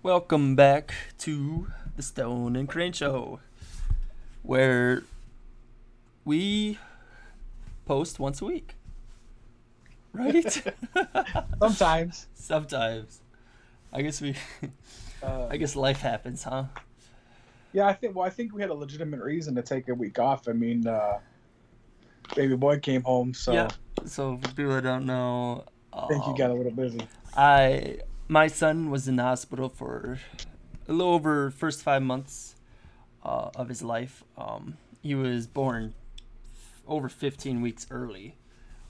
Welcome back to the Stone and Crane Show, where we post once a week, right? Sometimes. Sometimes. I guess we. Uh, I guess life happens, huh? yeah, I think. Well, I think we had a legitimate reason to take a week off. I mean, baby boy came home, Yeah. so So for people that don't know, I think he got a little busy. I my son was in the hospital for a little over first 5 months of his life. He was born over 15 weeks early,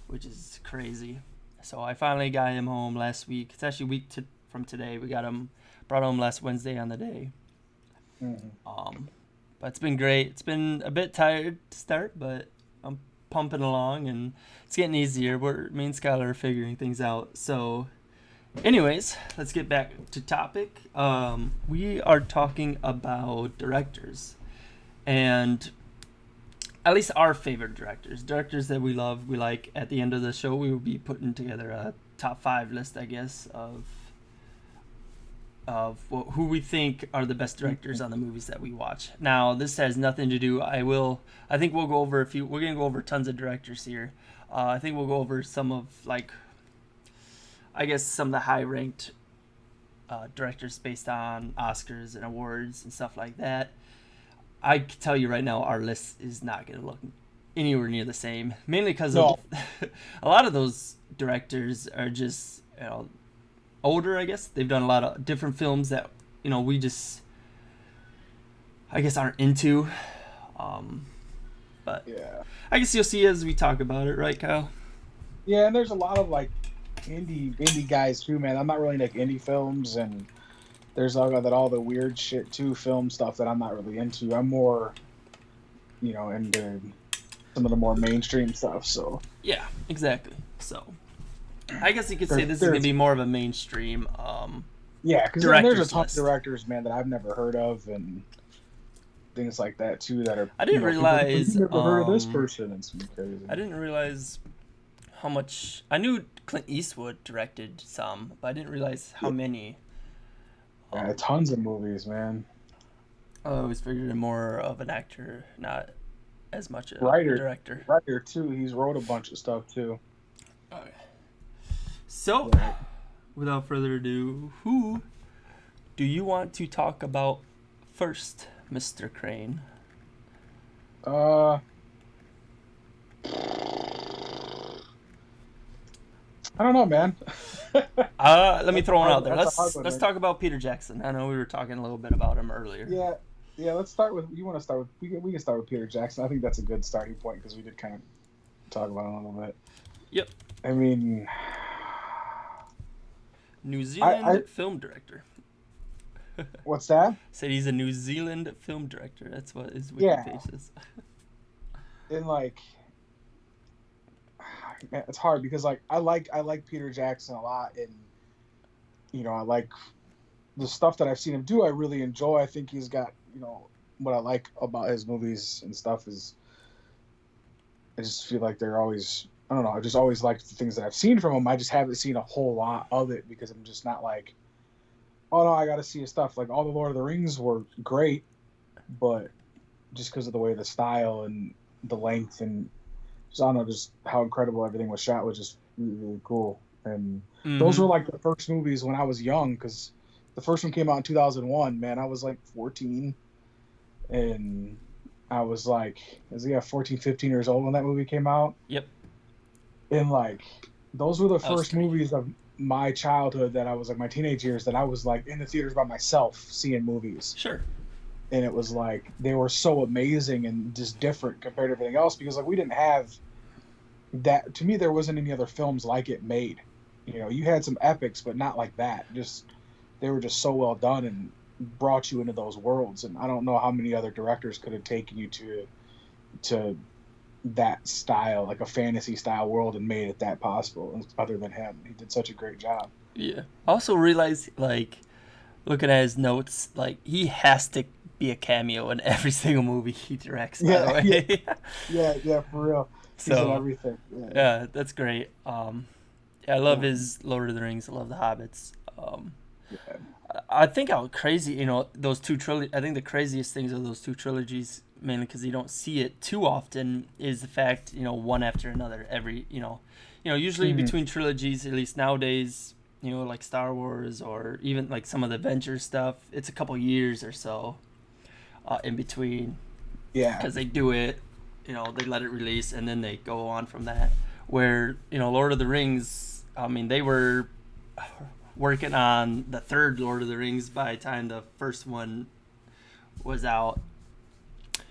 which is crazy. So I finally got him home last week. It's actually from today. We got him brought home last Wednesday on the day. Hmm. Um, but it's been great. It's been a bit tired to start, but I'm pumping along and it's getting easier. Me and Skylar are figuring things out. So, anyways, let's get back to topic. We are talking about directors and at least our favorite directors that we love, we like. At the end of the show, we will be putting together a top five list, I guess, who we think are the best directors on the movies that we watch. Now, this has nothing to do. I think we'll go over a few. We're gonna go over tons of directors here. I think we'll go over some of I guess some of the high ranked directors based on Oscars and awards and stuff like that. I can tell you right now, our list is not going to look anywhere near the same. Mainly because of No, a lot of those directors are just older. I guess they've done a lot of different films that we just I guess aren't into. Um, but yeah, I guess you'll see as we talk about it, right, Kyle? yeah, and there's a lot of like indie guys too, man. I'm not really like indie films, and there's all the weird shit too, film stuff that I'm not really into. I'm more, into some of the more mainstream stuff. So Yeah, exactly. So I guess you could say there's this is going to there's be more of a mainstream yeah, because there's a directors ton of list. directors, man, that I've never heard of, and things like that too that are I didn't people are like, you realize never heard of this person. It's crazy. I didn't realize how much. I knew Clint Eastwood directed some, but I didn't realize how Yeah, many. yeah, Um, tons of movies, man. I always figured him more of an actor, not as much a Writer, director. writer too. He's wrote a bunch of stuff too. Okay. So, Yeah. without further ado, who do you want to talk about first, Mr. Crane? Uh, I don't know, man. Let me That's a throw one hard. out there. That's a hard Let's one, let's man. talk about Peter Jackson. I know we were talking a little bit about him earlier. Yeah, yeah. Let's start with. You want to start with? We can start with Peter Jackson. I think that's a good starting point because we did kind of talk about it a little bit. Yep, I mean, New I Zealand film director. what's that? Said he's a New Zealand film director. That's what his wiki Yeah, page says. and like, man, it's hard because like I like Peter Jackson a lot, and I like the stuff that I've seen him do. I really enjoy. I think he's got what I like about his movies and stuff is I just feel like they're always. I don't know. I just always liked the things that I've seen from him. I just haven't seen a whole lot of it because I'm just not like, oh no, I got to see his stuff. Like all the Lord of the Rings were great, but just because of the way the style and the length and just, I don't know, just how incredible everything was shot was just really, really cool. And those Mm-hmm. were like the first movies when I was young because the first one came out in 2001. Man, I was like 14, and I was like, yeah, 14, 15 years old when that movie came out. Yep, And like, those were the that was first great. movies of my childhood that I was like my teenage years that I was like in the theaters by myself seeing movies. Sure. And it was like they were so amazing and just different compared to everything else because like we didn't have that. To me there wasn't any other films like it made. You had some epics but not like that. Just they were just so well done and brought you into those worlds, and I don't know how many other directors could have taken you to that style, like a fantasy style world, and made it that possible other than him. He did such a great job. Yeah. I also realized, looking at his notes, he has to be a cameo in every single movie he directs. By the Yeah, yeah, way. yeah, for real. He's in So everything. Yeah. yeah, that's great. Yeah, I love Yeah. his Lord of the Rings. I love the Hobbits. Yeah. I think how crazy, those two trilogies. I think the craziest things of those two trilogies, mainly because you don't see it too often, is the fact, one after another. Usually Mhm. between trilogies, at least nowadays, like Star Wars or even like some of the Avengers stuff, it's a couple years or so in between Yeah. because they do it, they let it release and then they go on from that. Where Lord of the Rings, I mean, they were working on the third Lord of the Rings by the time the first one was out.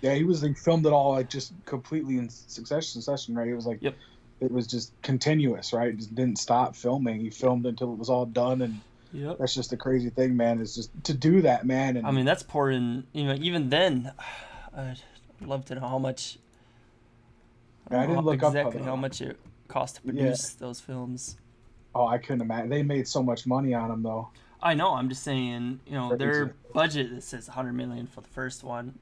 Yeah, he filmed it all like just completely in succession, right? It was like Yep. it was just continuous, right? Just didn't stop filming. He filmed until it was all done, and Yep. that's just the crazy thing, man. Is just to do that, man. I And mean, that's pouring. Even then, I'd love to know how much. I don't I know didn't look up how exactly how the much it cost to yeah. produce those films. Oh, I couldn't imagine. They made so much money on them, though. I know. I'm just saying. Crazy. Their budget that says 100 million for the first one,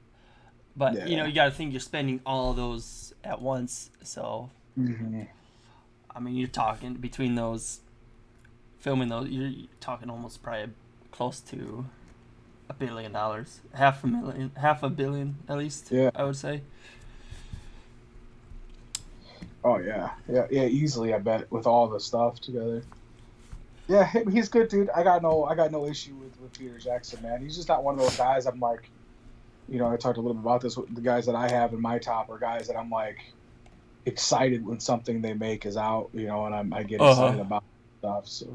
but Yeah. you got to think you're spending all of those at once. So Hmm. I mean, you're talking between those filming those, you're talking almost probably close to $1 billion, half a billion at least. Yeah. I would say. Oh yeah. Yeah. Yeah. Easily, I bet, with all the stuff together. Yeah, he's good, dude. I got no issue with Peter Jackson, man. He's just not one of those guys. I'm like, I talked a little bit about this. The guys that I have in my top are guys that I'm like excited when something they make is out, and I get Uh huh. excited about stuff. So He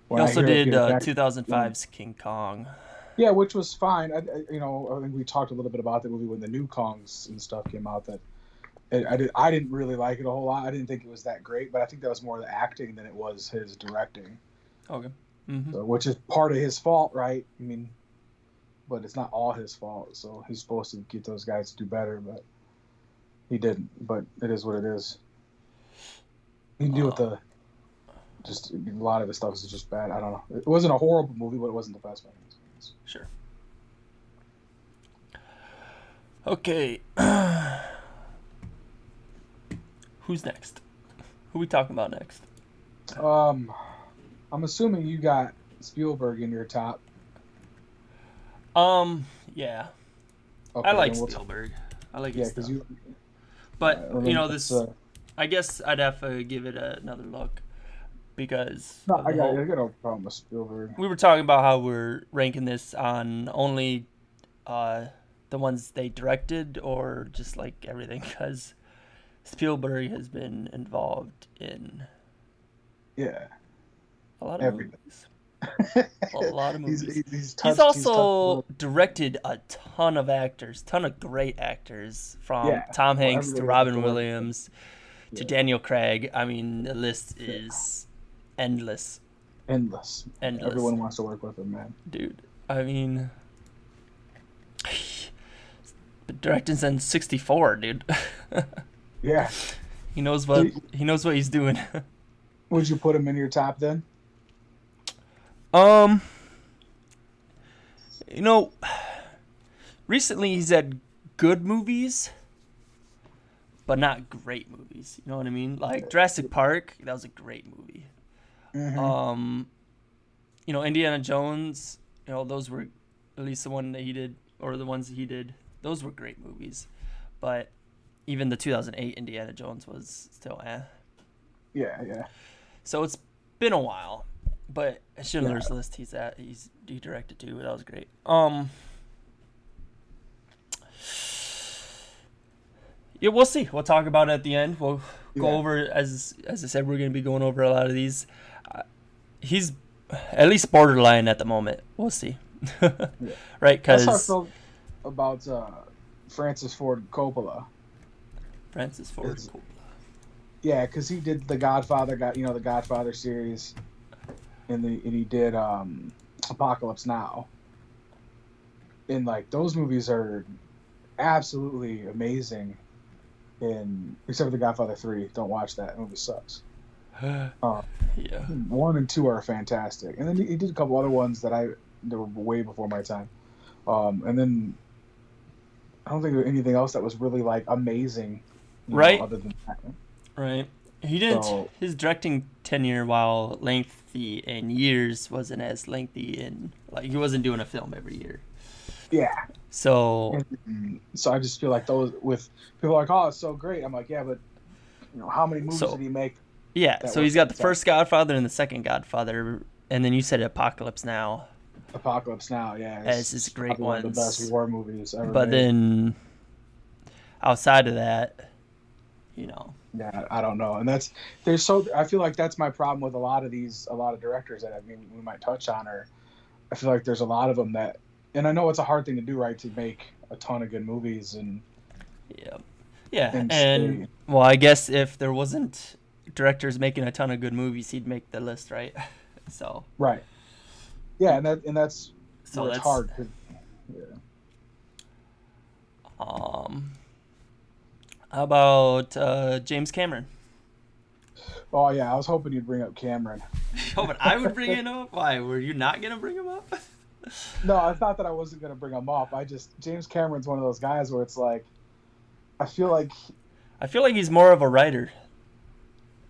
when I also hear did Peter Jackson, 2005's King Kong. yeah, which was fine. I think we talked a little bit about the movie when the new Kongs and stuff came out. That I didn't really like it a whole lot. I didn't think it was that great, but I think that was more the acting than it was his directing. Okay. Mm-hmm. So, which is part of his fault, right? I mean, but it's not all his fault. So he's supposed to get those guys to do better, but he didn't. But it is what it is. He can deal with Uh, the just a lot of his stuff is just bad. I don't know. It wasn't a horrible movie, but it wasn't the best one. sure. Okay. Who's next? Who we talking about next? Um, I'm assuming you got Spielberg in your top. Yeah. I Okay, like then we'll talk. Spielberg. I like his Yeah, because stuff. you. But Then let's. this. I guess I'd have to give it another look because No, of the whole. I got no problem with Spielberg. We were talking about how we're ranking this on only uh, the ones they directed or just like everything because Spielberg has been involved in Yeah, a lot of everything. movies. A lot of movies. He's He's touched. He's touched. also directed a ton of actors, ton of great actors, from Yeah, Tom well, Hanks to everybody wants to Robin work with him. Williams to Yeah, Daniel Craig. I mean, the list yeah, is endless, endless. endless, Everyone wants to work with him, man. dude. I mean, directing since '64, dude. Yeah. he knows So, what he knows what he's doing. would you put him in your top then? um, you know, recently he's had good movies, but not great movies. You know what I mean? Like Jurassic Park, that was a great movie. Mm-hmm. Um, Indiana Jones, those were at least the one that he did or the ones that he did. Those were great movies, but even the 2008 Indiana Jones was still eh. Yeah, yeah, So it's been a while, but yeah, Schindler's List he directed too. That was great. Yeah, we'll see. We'll talk about it at the end. We'll go yeah. over as I said. We're going to be going over a lot of these. He's at least borderline at the moment. We'll see, Yeah. right? That's how I Because felt about Francis Ford Coppola. Francis Ford It's, Coppola. yeah, because he did the Godfather, the Godfather series, and he did Apocalypse Now, and like those movies are absolutely amazing. And except for the Godfather 3, don't watch that. That movie sucks. Uh, Yeah. 1 and 2 are fantastic, and then he did a couple other ones that were way before my time. And then I don't think there was anything else that was really like amazing, Right. other than that. Right. He didn't. So His directing tenure, while lengthy in years, wasn't as lengthy in like he wasn't doing a film every year. yeah, So and so I just feel like those with people are like, oh, it's so great. I'm like, yeah, but how many movies so did he make yeah. that So were he's got the fantastic? first Godfather and the second Godfather, and then you said Apocalypse Now Apocalypse Now, yeah, as his it's great probably one of the best ones. war movies ever But made. then outside of that, you know, Yeah, I don't know, and there's so I feel like that's my problem with a lot of directors that I mean we might touch on, or I feel like there's a lot of them that, and I know it's a hard thing to do, right, to make a ton of good movies yeah, yeah. and And stay well, I guess if there wasn't directors making a ton of good movies, he'd make the list, right? So, right. Yeah, and that's so where it's that's hard. 'Cause, yeah. um. How about James Cameron? Oh yeah, I was hoping you'd bring up Cameron. Oh, but I would bring him up. Why were you not gonna bring him up? No, I thought that I wasn't gonna bring him up. I just James Cameron's one of those guys where it's like I feel like I feel like he's more of a writer.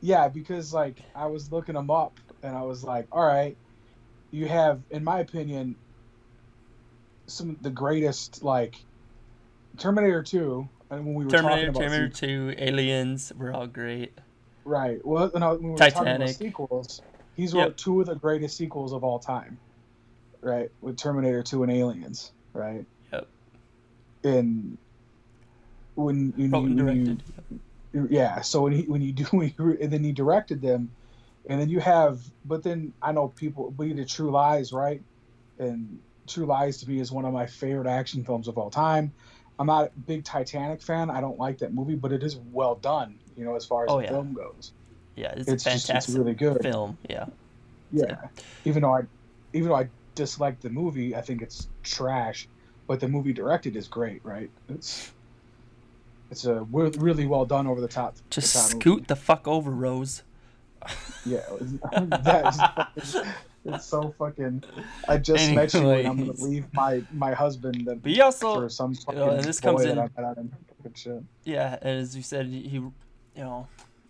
yeah, because like I was looking him up and I was like, all right, you have, in my opinion, some of the greatest like Terminator 2, and when we were talking about Terminator 2, Aliens were all great. right, well, no, when we were talking about Titanic. sequels, he's Yep. wrote two of the greatest sequels of all time, right, with Terminator 2 and Aliens, right, Yep. and Wrote and directed. yeah, so when you do and then he directed them, and then you have, but then I know people, but you did True Lies, right, and True Lies to me is one of my favorite action films of all time. I'm not a big Titanic fan. I don't like that movie, but it is well done, as far as Oh the yeah, film goes. yeah. It's a It's fantastic really good. film. Yeah. Yeah. Even though I dislike the movie, I think it's trash, but the movie directed is great, right? It's a really well done over the Just top scoot movie. the fuck over, Rose. Yeah, that is fucking, it's so fucking. I just met you, and I'm gonna Anyways, leave my husband but he for also, some and fucking this comes boy that I in. met on fucking shit. Yeah, as you said,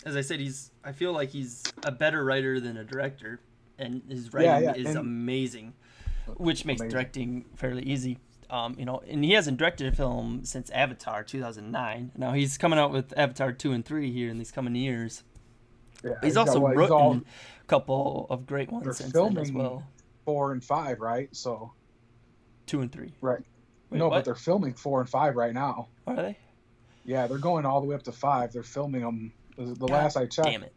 as I said, I feel like he's a better writer than a director, and his Yeah, writing yeah, is and amazing, which makes amazing. directing fairly easy. And he hasn't directed a film since Avatar 2009. Now he's coming out with Avatar 2 and 3 here in these coming years. Yeah, He's he's got also what? He's all written a couple of great they're ones since then as filming well. 4 and 5, right? So 2 and 3. right. Wait, No, but what? they're filming 4 and 5 right now. Are they? Yeah, they're going all the way up to 5. They're filming them. The God last I checked. damn it!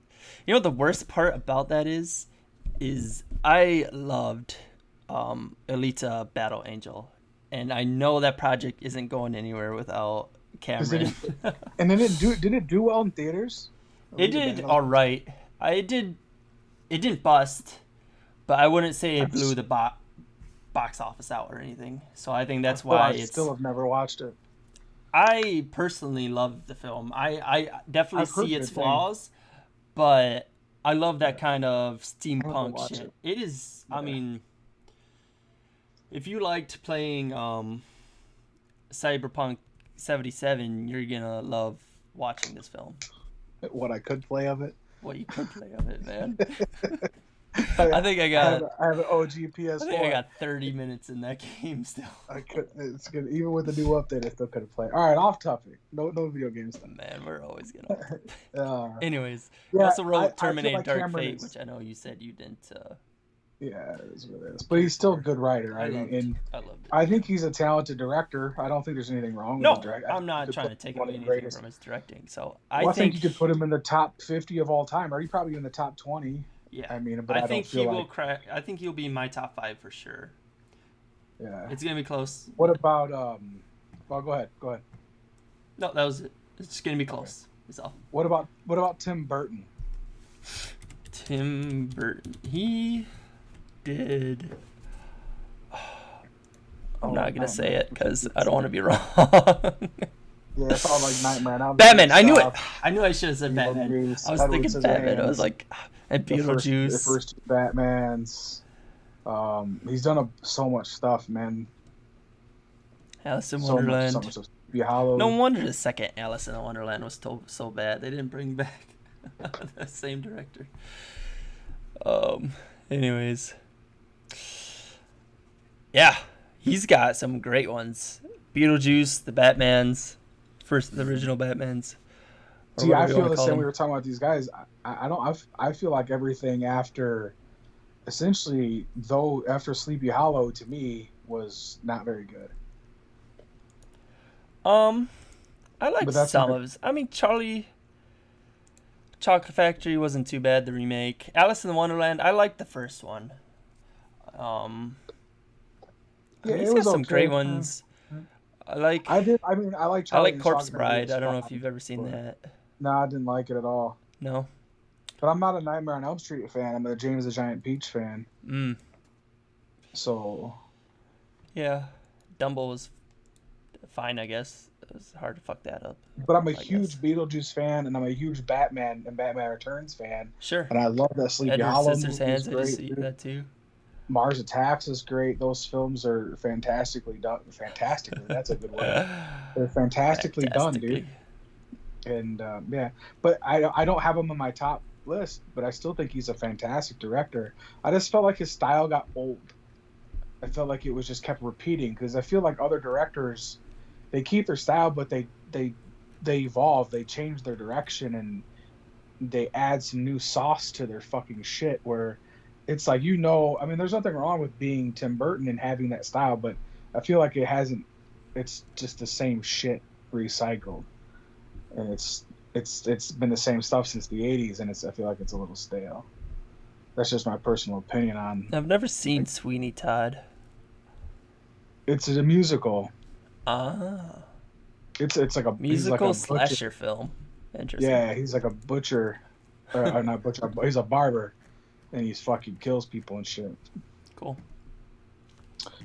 You know what the worst part about that is I loved Alita Battle Angel, and I know that project isn't going anywhere without Is it? Cameron. And then did it do well in theaters? It did all right. It didn't bust, but I wouldn't say it blew the box office out or anything. So I think that's why I still have never watched it. I personally love the film. I definitely I've heard see its good flaws, but I love that Yeah. kind of I have to steampunk watch shit. it. It is. I Yeah. mean, if you liked playing Cyberpunk 77, you're gonna love watching this film. What I could play of it. What you could play of it, man. I, I think I got. I have an OG I PS4. think I got 30 minutes in that game still. I could. It's good. Even with the new update, I still couldn't play. All right, off topic. No video game stuff. Man, we're always gonna. Anyways, Yeah, you also wrote I feel Terminator like Dark Cameron Fate, is. which I know you said you didn't. Yeah, it is what it is. But he's still a good writer. I loved. And I loved it. I think he's a talented director. I don't think there's anything wrong with No, the director. I'm not trying to take away anything from his directing. So I Well, I think think you could put him in the top 50 of all time, or he probably in the top 20. yeah. I mean, but I don't think feel he will like. crack. I think he'll be in my top 5 for sure. Yeah. It's gonna be close. What about Well, go ahead. Go ahead. No, that was it. It's gonna be close. That's all. What about Tim Burton? Tim Burton. He did. I'm not gonna say it because I don't want to be wrong. Yeah, it's all like Nightmare on Elm Batman. Street I knew it. stuff. I knew I should have said Batman. Beetlejuice, I was Edward thinking Batman. I was Scissorhands, like, and the Beetlejuice. first two Batmans. He's done so much stuff, man. Alice in So Wonderland. much stuff. Be Hollow. No wonder the second Alice in Wonderland was so bad. They didn't bring back The same director. Um. Anyways. Yeah, he's got some great ones. Beetlejuice, the Batmans, the original Batmans, or See, I whatever you feel want to the call same. We them. were talking about these guys. I don't. I feel like everything after, essentially, though after Sleepy Hollow to me was not very good. Um, I liked But that's my. some of his. I mean, Charlie Chocolate Factory wasn't too bad. The remake, Alice in Wonderland. I liked the first one. Um, I Yeah, mean, it he's got was some great okay. ones. I like. I did. I mean, I like I Charlie like and the Corpse Chocolate Factory Bride. was I don't know if fun, you've ever seen but that. no, I didn't like it at all. No. But I'm not a Nightmare on Elm Street fan. I'm a James the Giant Peach fan. Mm. So Yeah. Dumbo was fine, I guess. It was hard to fuck that up. but I'm a I guess. huge Beetlejuice fan, and I'm a huge Batman and Batman Returns fan, Sure. and I love that Sleepy Edward Hollow movie is Scissorhands. I just great, see dude. that too. Mars Attacks is great. Those films are fantastically done. Fantastically, that's a good word. They're fantastically done, dude. Fantastically. And yeah, but I don't have him on my top list, but I still think he's a fantastic director. I just felt like his style got old. I felt like it was just kept repeating because I feel like other directors, they keep their style, but they evolve, they change their direction, and they add some new sauce to their fucking shit. Where it's like, I mean, there's nothing wrong with being Tim Burton and having that style, but I feel like it hasn't. It's just the same shit recycled, and it's been the same stuff since the '80s, and I feel like it's a little stale. That's just my personal opinion on. I've never seen Sweeney Todd. It's a musical. Ah. It's like a he's like Musical a butcher. slasher film. Interesting. Yeah, he's like a butcher, or not butcher. He's a barber, and he's fucking kills people and shit. Cool.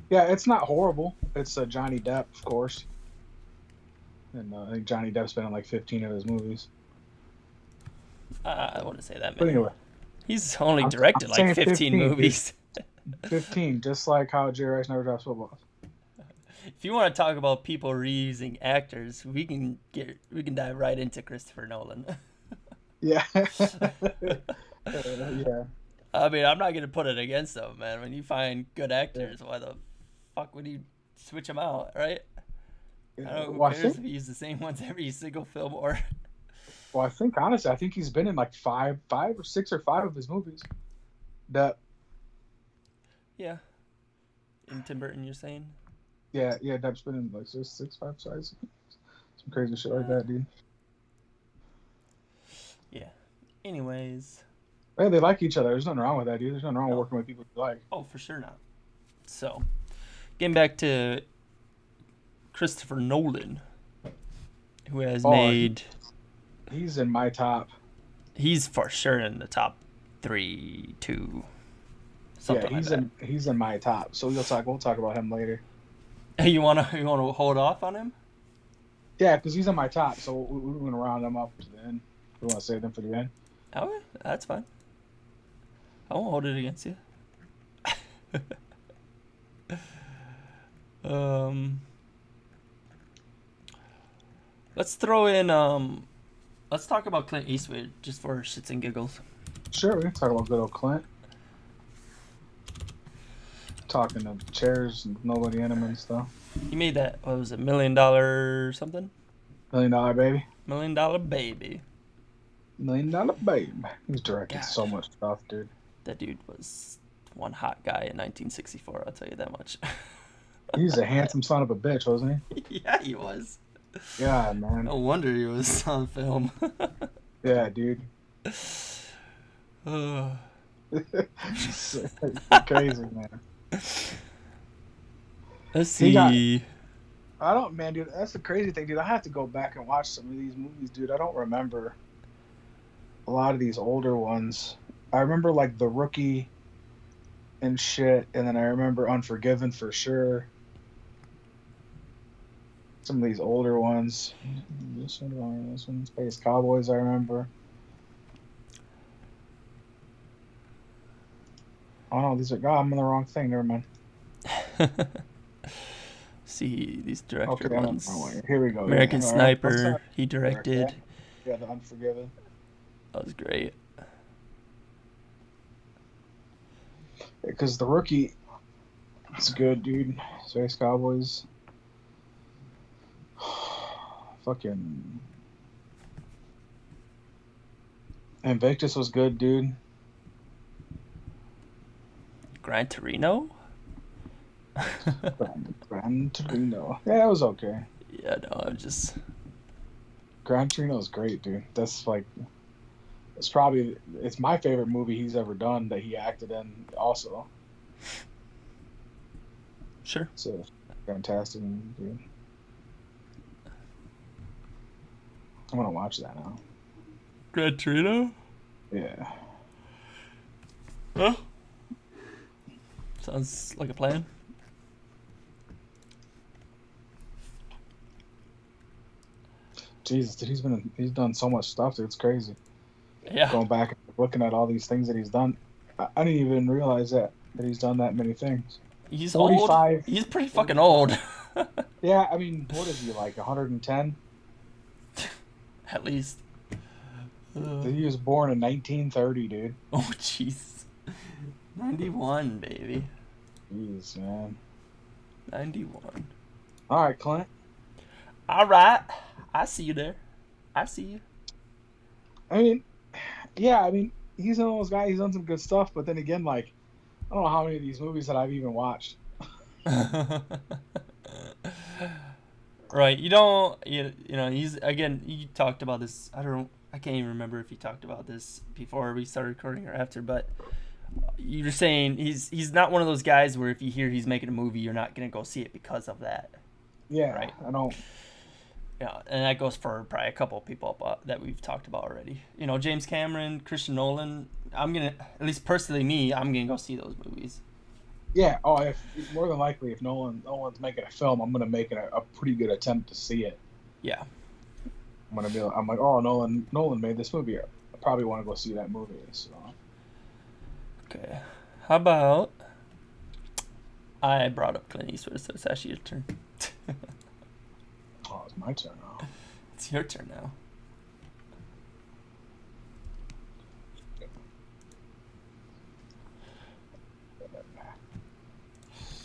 Yeah, it's not horrible. It's Johnny Depp, of course, and I think Johnny Depp's been in like 15 of his movies. I wouldn't say that But many. anyway, He's only I'm directed like saying 15 dude. movies. 15, just like how Jerry Rice never drops footballs. If you want to talk about people reusing actors, we can dive right into Christopher Nolan. Yeah. Yeah. I mean, I'm not gonna put it against them, man. When you find good actors, why the fuck would you switch them out, right? I don't know. Who Well, cares if you use the same ones every single film, or I think honestly, I think he's been in like five or six or five of his movies. That yeah. In Tim Burton, you're saying? yeah, Depp's been in like six, five size. Some crazy shit like that, dude. Yeah. Anyways. Hey, they like each other. There's nothing wrong with that, dude. There's nothing wrong with No. working with people you like. Oh, for sure not. So, getting back to Christopher Nolan, who has made. He's in my top. He's for sure in the top 3, 2, something like that. He's in my top. So we'll talk about him later. You wanna hold off on him? Yeah, because he's in my top. So we're gonna round him up to the end. We want to save them for the end. Okay, that's fine. I won't hold it against you. Let's throw in. Let's talk about Clint Eastwood just for shits and giggles. Sure, we can talk about good old Clint. Talking to chairs and nobody in them and stuff. He made that. What was it? $1 million something? $1 Million Baby. $1 Million Baby. $1 Million Baby. He's directed God. so much stuff, dude. That dude was one hot guy in 1964. I'll tell you that much. He's a handsome son of a bitch, wasn't he? Yeah, he was. Yeah, man. No wonder he was on film. Yeah, dude. Crazy, man. Let's see. I don't, man, dude. That's the crazy thing, dude. I have to go back and watch some of these movies, dude. I don't remember a lot of these older ones. I remember like The Rookie and shit, and then I remember Unforgiven for sure. Some of these older ones. This one, Space Cowboys, I remember. Oh no, these are. God, I'm on the wrong thing. Never mind. See these director ones. Here we go. American Sniper. He directed. Yeah, The Unforgiven. That was great. Because The Rookie, it's good, dude. Space Cowboys. Fucking Invictus was good, dude. Gran Torino. Gran Torino. Yeah, it was okay. Yeah, no, I'm just. Gran Torino is great, dude. That's like, it's my favorite movie he's ever done that he acted in. Also, Sure. it's a fantastic movie, dude. I'm gonna watch that now. Gran Torino. Yeah. Huh? Sounds like a plan. Jesus, dude, he's done so much stuff, dude. It's crazy. Yeah. Going back and looking at all these things that he's done, I didn't even realize that he's done that many things. He's 45. old. He's pretty fucking old. Yeah, I mean, what is he, like 110? At least. He was born in 1930, dude. Oh, jeez. 91, baby. Jeez, man. 91. All right, Clint. All right. I see you there. I see you. I mean, yeah, I mean, he's one of those guys. He's done some good stuff, but then again, like, I don't know how many of these movies that I've even watched. Right. You don't. You know. He's again. You talked about this. I can't even remember if you talked about this before we started recording or after. But you're saying he's not one of those guys where if you hear he's making a movie, you're not gonna go see it because of that. Yeah, Right. I don't. Yeah, and that goes for probably a couple of people that we've talked about already. You know, James Cameron, Christian Nolan. I'm gonna, at least personally, I'm gonna go see those movies. Yeah. Oh, if more than likely, if Nolan's making a film, I'm gonna make a pretty good attempt to see it. Yeah. I'm like, oh, Nolan made this movie. I probably want to go see that movie. So. Okay. How about I brought up Clint Eastwood, so it's actually your turn. Oh, it's my turn now. It's your turn now.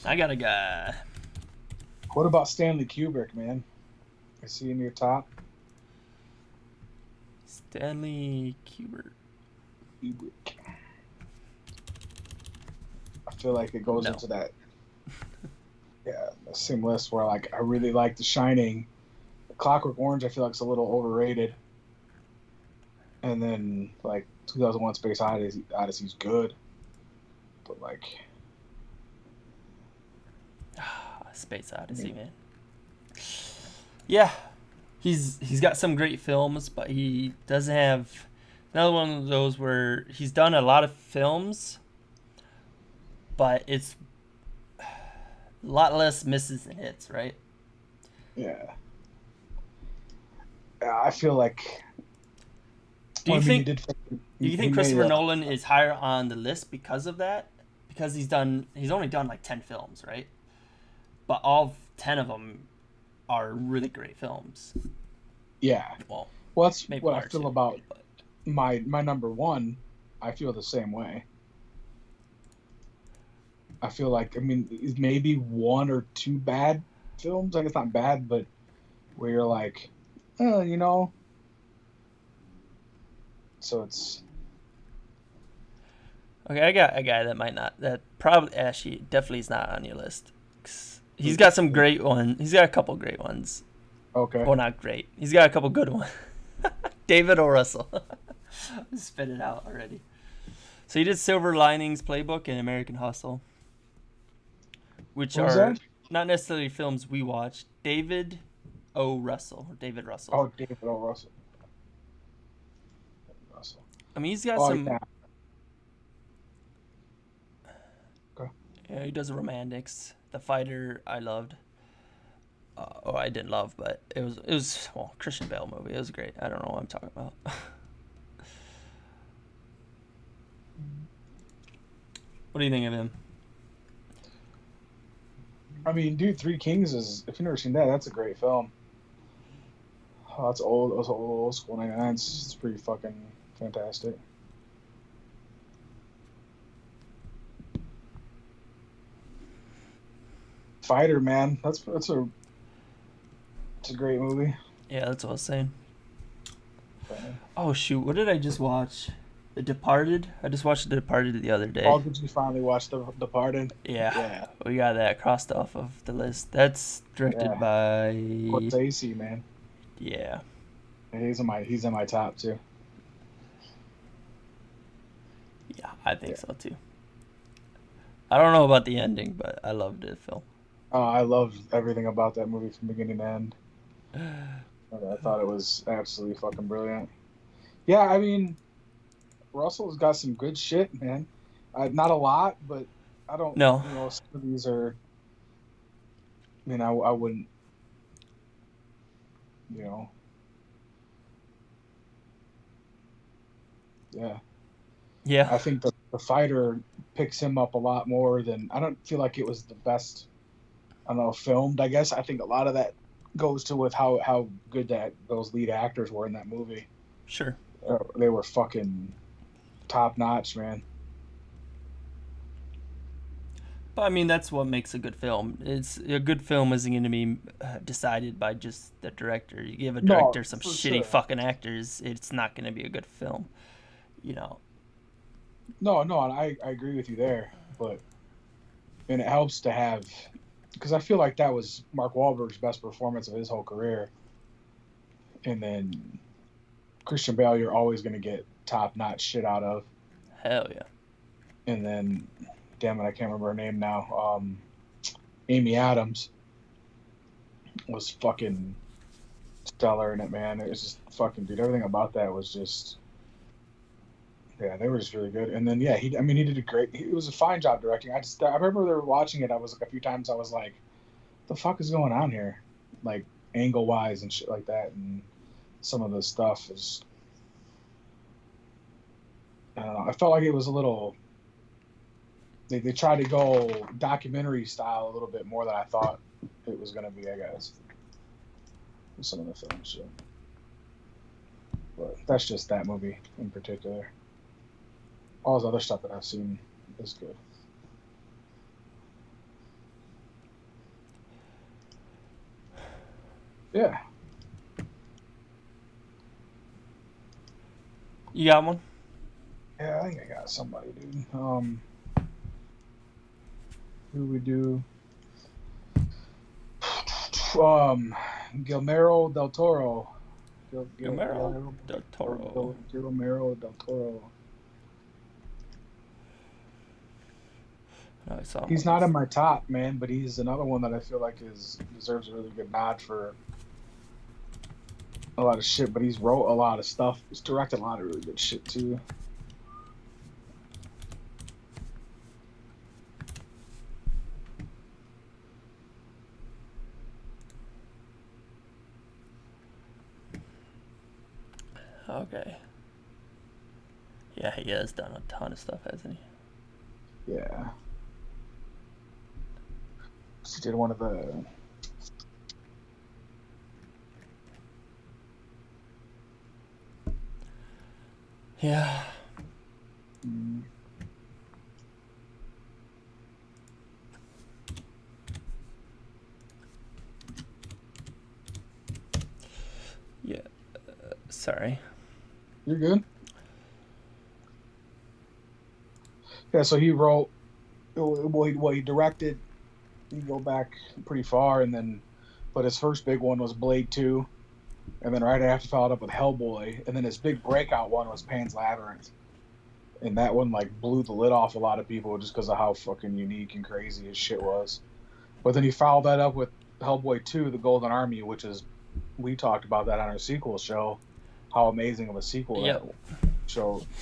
I got a guy. What about Stanley Kubrick, man? Is he in your top? Stanley Kubrick. I feel like it goes into that, yeah, the same list where like I really like The Shining. Clockwork Orange, I feel like it's a little overrated. And then like 2001: Space Odyssey's good, but like Space Odyssey, man. Yeah, he's got some great films, but he doesn't have another one of those where he's done a lot of films, but it's a lot less misses than hits, right? yeah. I feel like. Do you think he Christopher made Nolan is higher on the list because of that? Because he's only done like 10 films, right? But all 10 of them are really great films. Yeah. Well, that's maybe what I one or feel two, about but my number one. I feel the same way. I feel like, I mean, maybe one or two bad films. Like, it's not bad, but where you're like, oh, you know. So it's. okay, I got a guy that probably actually definitely is not on your list. He's got some great ones. He's got a couple great ones. Okay. Well, not great. He's got a couple good ones. David O. Russell. Spit it out already. So he did Silver Linings Playbook and American Hustle, which What was are that? not necessarily films we watched. David O. Russell. Or David Russell. Oh, David O. Russell. I mean, he's got some. Yeah. Okay. Yeah, he does Romantics. The Fighter, I loved. I didn't love, but it was well, Christian Bale movie. It was great. I don't know what I'm talking about. What do you think of him? I mean, dude, Three Kings is, if you've never seen that, that's a great film. Oh, that's old. It was old school 99. It's pretty fucking fantastic. Fighter, man, it's a great movie. Yeah, that's what I was saying. But, Oh shoot, what did I just watch? The Departed. I just watched The Departed the other day. oh, did you finally watch The Departed? Yeah, Yeah, we got that crossed off of the list. That's directed yeah. by. Scorsese, man. Yeah, He's in my top too. yeah, I think Yeah. so too. I don't know about the ending, but I loved the film. Oh, I loved everything about that movie from beginning to end. I thought it was absolutely fucking brilliant. Yeah, I mean, Russell's got some good shit, man. Not a lot, but I don't, No, some of these are, I wouldn't, you know, yeah. yeah, I think the fighter picks him up a lot more than, I don't feel like it was the best, I don't know, filmed, I guess. I think a lot of that goes to with how good that those lead actors were in that movie. sure. They were fucking top notch, man. But I mean, that's what makes a good film. It's a good film isn't going to be decided by just the director. You give a No, director some for shitty sure. fucking actors, it's not going to be a good film. You know. No, no, and I agree with you there, but and it helps to have because I feel like that was Mark Wahlberg's best performance of his whole career, and then Christian Bale you're always going to get top notch shit out of, Hell yeah. and then damn it I can't remember her name now. Amy Adams was fucking stellar in it, man. It was just fucking dude. Everything about that was just yeah, they were just really good. And then yeah, he did a great. It was a fine job directing. I remember they were watching it. I was like a few times. I was like, the fuck is going on here, like angle wise and shit like that, and some of the stuff is. I don't know. I felt like it was a little. They tried to go documentary style a little bit more than I thought it was going to be. I guess with some of the film shit, but that's just that movie in particular. All the other stuff that I've seen is good. Yeah, You got one? yeah. I think I got somebody, dude. Who we do? Guillermo del Toro. Guillermo del Toro. Guillermo del Toro. No, I saw him He's on not this. in my top, man, but he's another one that I feel like deserves a really good nod for a lot of shit. But he's wrote a lot of stuff. He's directed a lot of really good shit too. Okay. Yeah, he has done a ton of stuff, hasn't he? Yeah. He did one of the. Yeah. Mm, Yeah. Sorry. you're good. Yeah, so he wrote. Well, he directed. You go back pretty far, and then, but his first big one was Blade 2, and then right after followed up with Hellboy, and then his big breakout one was Pan's Labyrinth, and that one like blew the lid off a lot of people just because of how fucking unique and crazy his shit was. But then he followed that up with Hellboy 2, The Golden Army, which is we talked about that on our sequel show, how amazing of a sequel Yep.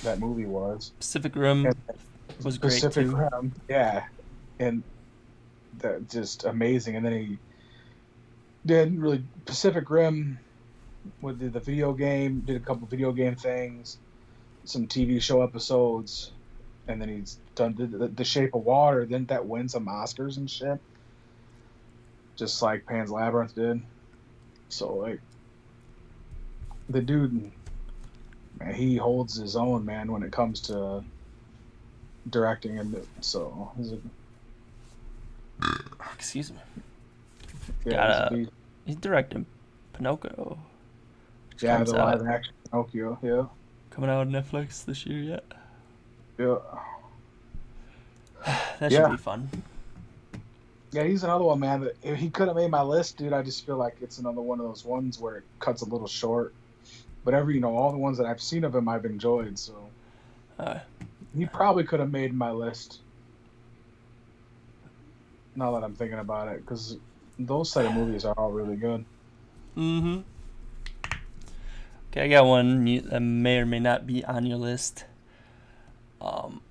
that movie was. Pacific Rim And was great Pacific too. Rim, yeah, and that just amazing. And then he did really Pacific Rim with the video game, did a couple video game things, some TV show episodes, and then he's done the Shape of Water. Didn't that win some Oscars and shit? Just like Pan's Labyrinth did. So like the dude man, he holds his own, man, when it comes to directing, and so Excuse me. he's a Got beast. he's directing Pinocchio, which Yeah, comes the out live action Pinocchio. Yeah, coming out on Netflix this year yet. yeah, That should yeah, be fun. yeah. He's another one, man. That if he could have made my list, dude. I just feel like it's another one of those ones where it cuts a little short. But all the ones that I've seen of him, I've enjoyed. So Uh, he probably could have made my list. Now that I'm thinking about it, because those set of movies are all really good. mm-hmm. Okay, I got one that may or may not be on your list. Um,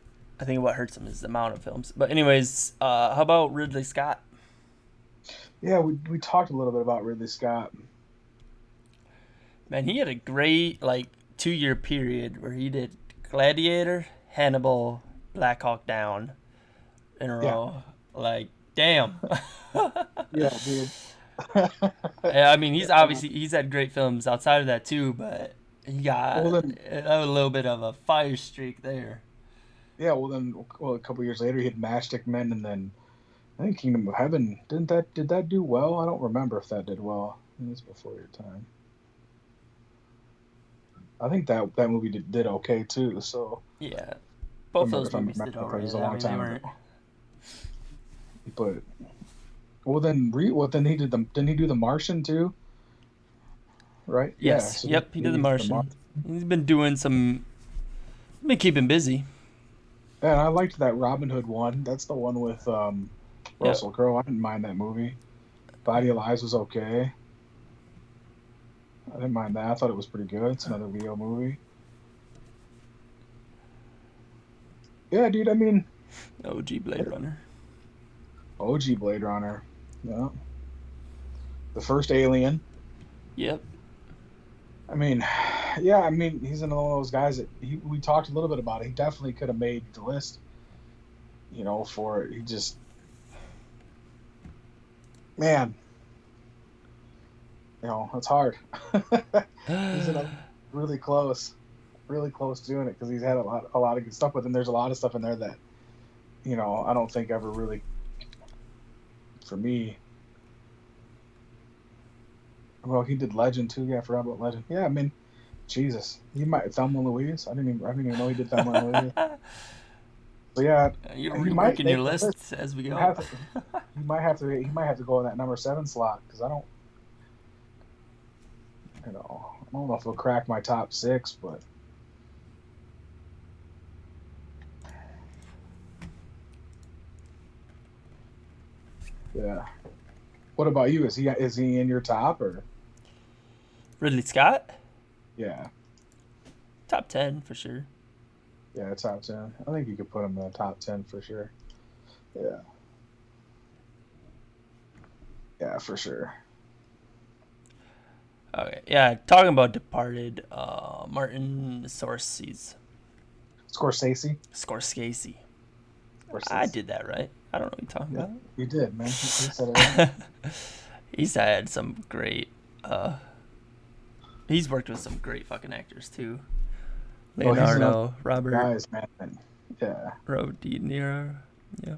I think what hurts him is the amount of films. But anyways, how about Ridley Scott? Yeah, we talked a little bit about Ridley Scott. Man, he had a great 2 year period where he did Gladiator, Hannibal, Black Hawk Down in a Yeah, row. Like, damn. yeah, dude. Yeah, I mean, he's Yeah. obviously he's had great films outside of that too, but he Well got then, a little bit of a fire streak there. yeah. Well, a couple years later, he had Matchstick Men, and then I think Kingdom of Heaven. Did that do well? I don't remember if that did well. It was before your time. I think that movie did okay too. So Yeah, both those if I'm movies did remembering correctly, it was alright. a I long mean, they time weren't. ago. But then he didn't he do The Martian too? Right? Yeah. Yes, So yep, he he did The did The Martian. Martian. He's been doing some. Been keeping busy. And I liked that Robin Hood one. That's the one with Yep. Russell Crowe. I didn't mind that movie. Body of Lies was okay. I didn't mind that. I thought it was pretty good. It's another Leo movie. Yeah, dude. I mean, OG Blade Runner. OG Blade Runner. Yeah. The first Alien. Yep. I mean, yeah. I mean, he's another one of those guys that we talked a little bit about it. He definitely could have made the list. For it. He just, man. It's hard. He's another really close, really close to doing it because he's had a lot of good stuff. But then there's a lot of stuff in there that I don't think ever really, for me. Well, he did Legend too. Yeah, I forgot about Legend. Yeah, I mean, Jesus, he might Thelma and Louise. I didn't even know he did Thelma and Louise. So yeah, You're he might reworking your make the list. lists as we You go. have to, he might have to go in that number 7 slot because I don't know if he'll crack my top 6, but yeah. What about you? Is he in your top or Ridley Scott, yeah? top 10 for sure. Yeah, top 10. I think you could put him in the top 10 for sure. Yeah, yeah, for sure. Okay, yeah. Talking about Departed, Martin Scorsese, Scorsese. I Scorsese. did that right. I don't know what you're Yeah, talking you did, man. You said it right. about. He's had some great. He's worked with some great fucking actors too. Oh, he's another Leonardo, Robert, guys, man. Yeah, Robert De Niro. Yeah.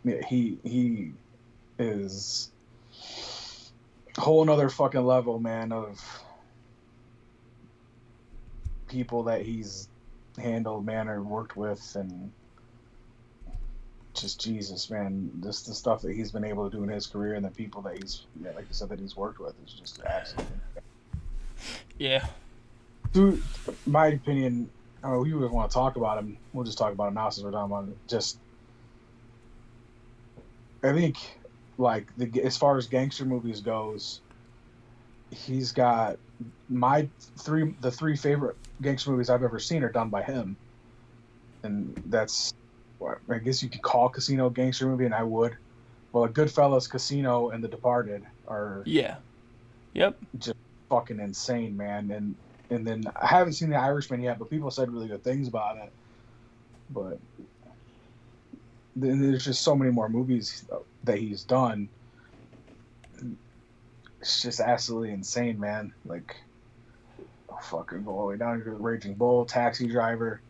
yeah. He is a whole nother fucking level, man, of people that he's handled, man, or worked with, and just Jesus, man. Just the stuff that he's been able to do in his career, and the people that yeah, like you said, that he's worked with is just absolutely. Yeah. Dude, my opinion. I mean, we would want to talk about him. We'll just talk about him now since we're talking about it. Just, I think, as far as gangster movies goes, he's got the three favorite gangster movies I've ever seen are done by him, and that's what I guess you could call Casino a gangster movie, and I would. Well, Goodfellas, Casino, and The Departed are Yeah. Yep. just fucking insane, man. And then I haven't seen The Irishman yet, but people said really good things about it. But then there's just so many more movies that he's done. It's just absolutely insane, man. Like, fucking go all the way down here to Raging Bull, Taxi Driver.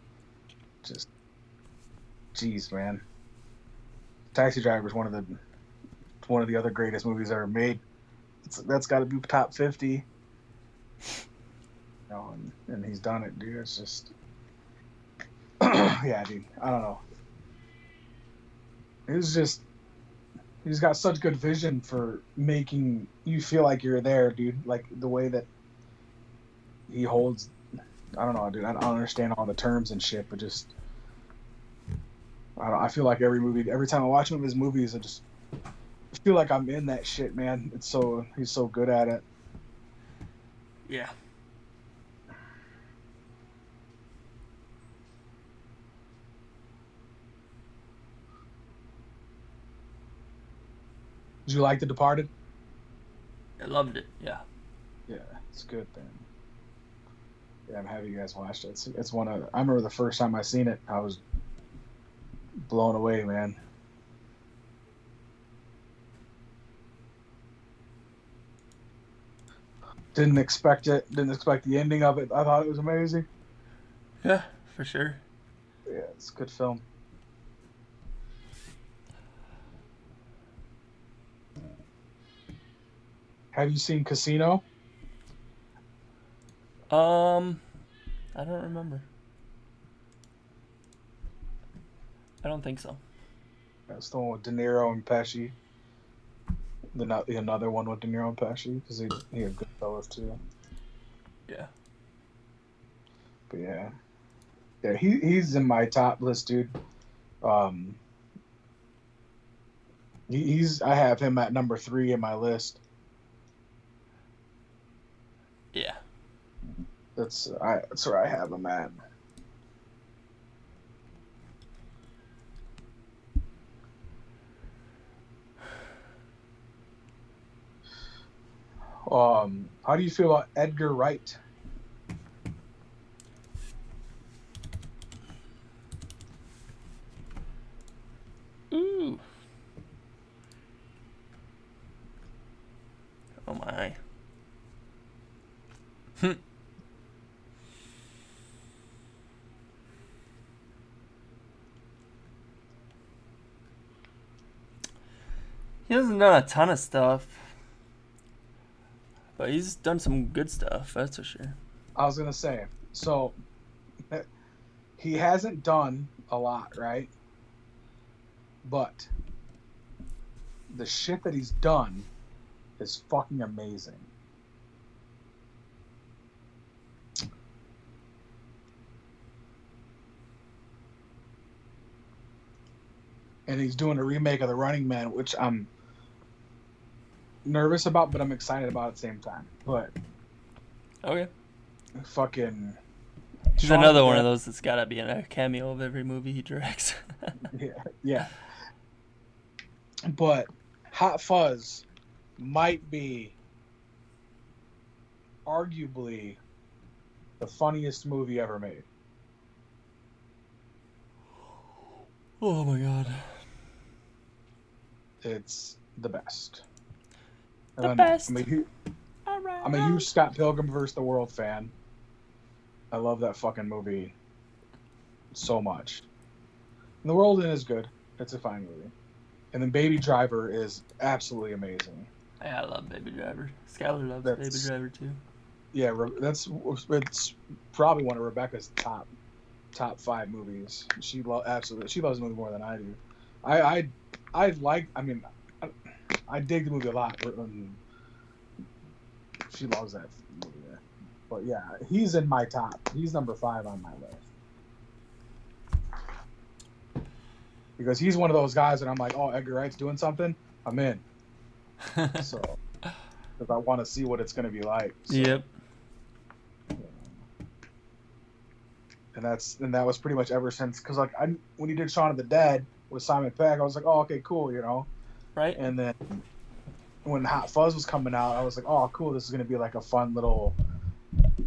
Just, jeez, man. Taxi Driver is one of the other greatest movies ever made. That's got to be top 50. You know, and he's done it, dude. It's just, yeah, dude. I don't know. It's just, he's got such good vision for making you feel like you're there, dude. Like the way that he holds. I don't know, dude. I don't understand all the terms and shit, but just, I feel like every time I watch one of his movies, I just feel like I'm in that shit, man. He's so good at it. Yeah. Did you like The Departed? I loved it. Yeah. Yeah, it's good, man. Yeah, I'm happy you guys watched it. It's one of. I remember the first time I seen it, I was blown away, man. Didn't expect it. Didn't expect the ending of it. I thought it was amazing. Yeah, for sure. Yeah, it's a good film. Have you seen Casino? I don't remember. I don't think so. That's the one with De Niro and Pesci. The another one with De Niro and Pesci because he had good fellas too. Yeah. But yeah, he's in my top list, dude. I have him at number 3 in my list. Yeah. That's where I have him at. How do you feel about Edgar Wright? Ooh. Oh my. He hasn't done a ton of stuff, but he's done some good stuff, that's for sure. I was gonna say, so he hasn't done a lot, right? But the shit that he's done is fucking amazing. And he's doing a remake of The Running Man, which I'm nervous about, but I'm excited about at the same time. But Okay. fucking He's Shaun another of the one of Dead- those that's gotta be in a cameo of every movie he directs. Yeah. But Hot Fuzz might be arguably the funniest movie ever made. Oh my god. It's the best. The best. I'm a huge Scott Pilgrim vs. the World fan. I love that fucking movie so much. And The World End is good. It's a fine movie. And then Baby Driver is absolutely amazing. Yeah, I love Baby Driver. Skylar loves Baby Driver too. Yeah, it's probably one of Rebecca's top 5 movies. She loves the movie more than I do. I dig the movie a lot. She loves that movie. But yeah, he's in my top. He's number 5 on my list. Because he's one of those guys that I'm like, oh, Edgar Wright's doing something, I'm in. So, because I want to see what it's going to be like. So, Yep. And that was pretty much ever since. Because like when he did Shaun of the Dead with Simon Pegg, I was like, oh, okay, cool, Right. And then when Hot Fuzz was coming out, I was like, oh, cool, this is going to be like a fun little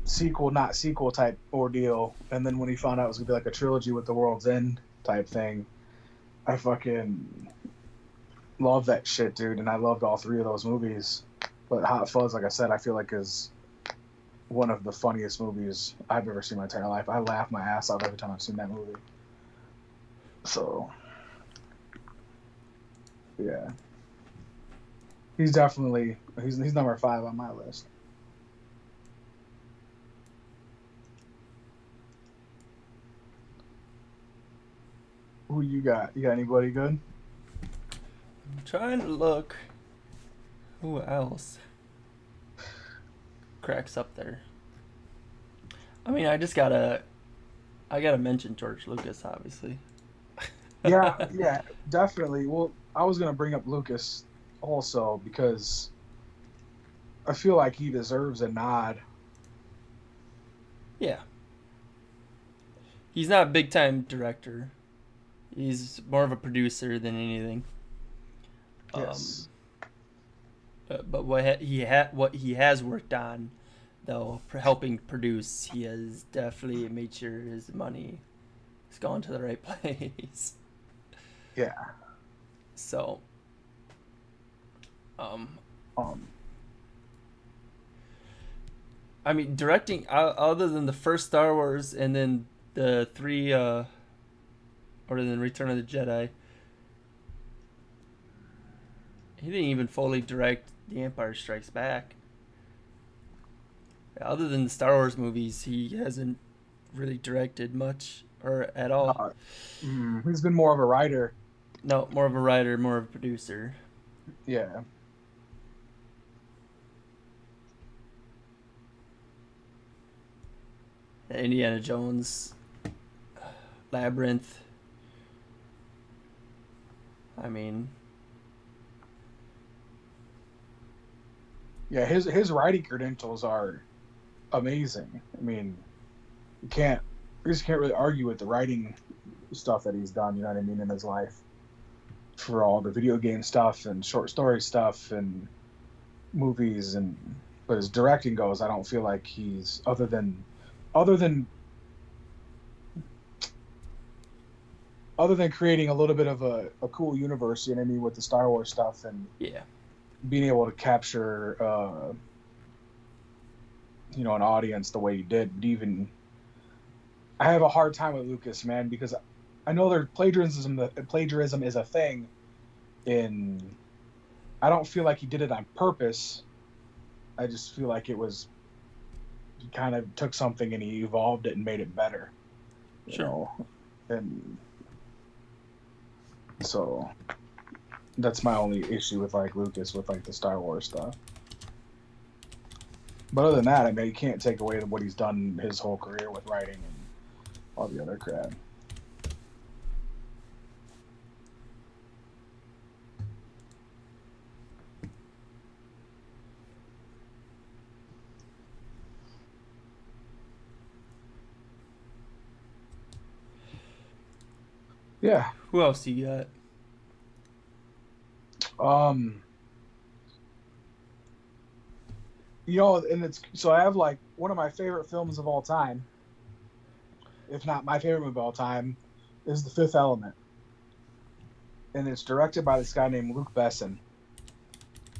sequel, not sequel type ordeal. And then when he found out it was going to be like a trilogy with The World's End type thing, I fucking love that shit, dude. And I loved all 3 of those movies. But Hot Fuzz, like I said, I feel like is one of the funniest movies I've ever seen in my entire life. I laugh my ass off every time I've seen that movie. So, yeah, he's definitely he's number 5 on my list. Who you got? You got anybody good? I'm trying to look. Who else cracks up there? I mean, I gotta mention George Lucas, obviously. Yeah, yeah, definitely. Well, I was gonna bring up Lucas also because I feel like he deserves a nod. Yeah. He's not a big time director. He's more of a producer than anything. Um, Yes. but what he has worked on, though, for helping produce, he has definitely made sure his money has gone to the right place. Yeah. So, um, Um. I mean, directing other than the first Star Wars and then the three, or then Return of the Jedi, he didn't even fully direct The Empire Strikes Back. Other than the Star Wars movies, he hasn't really directed much or at all. Uh, he's been more of a writer. No, more of a writer, more of a producer. Yeah. Indiana Jones, Labyrinth. I mean, Yeah. His writing credentials are amazing. I mean, you just can't really argue with the writing stuff that he's done. You know what I mean in his life for all the video game stuff and short story stuff and movies and but as directing goes, I don't feel like he's other than other than creating a little bit of a cool universe, you know what I mean, with the Star Wars stuff and yeah, being able to capture an audience the way he did. Even I have a hard time with Lucas, man, because I know there's plagiarism is a thing in I don't feel like he did it on purpose. I just feel like it was he kind of took something and he evolved it and made it better, you sure. know. And so that's my only issue with like Lucas with like the Star Wars stuff. But other than that, I mean, you can't take away what he's done his whole career with writing and all the other crap. Yeah. Who else do you got? Um. And it's so I have like one of my favorite films of all time, if not my favorite movie of all time, is The Fifth Element, and it's directed by this guy named Luc Besson,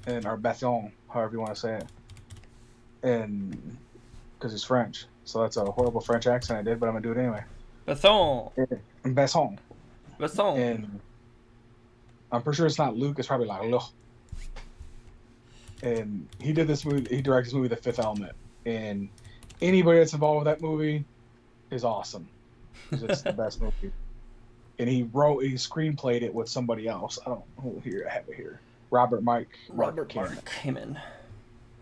and or Besson, however you want to say it, and because he's French, so that's a horrible French accent I did, but I'm gonna do it anyway. Besson. And Besson, Besson. and I'm pretty sure it's not Luke, it's probably like Luc. And he did this movie. He directed this movie, The Fifth Element, and anybody that's involved with that movie is awesome. It's the best movie. And he screenplayed it with somebody else. I have it here. Robert Mark Kamen.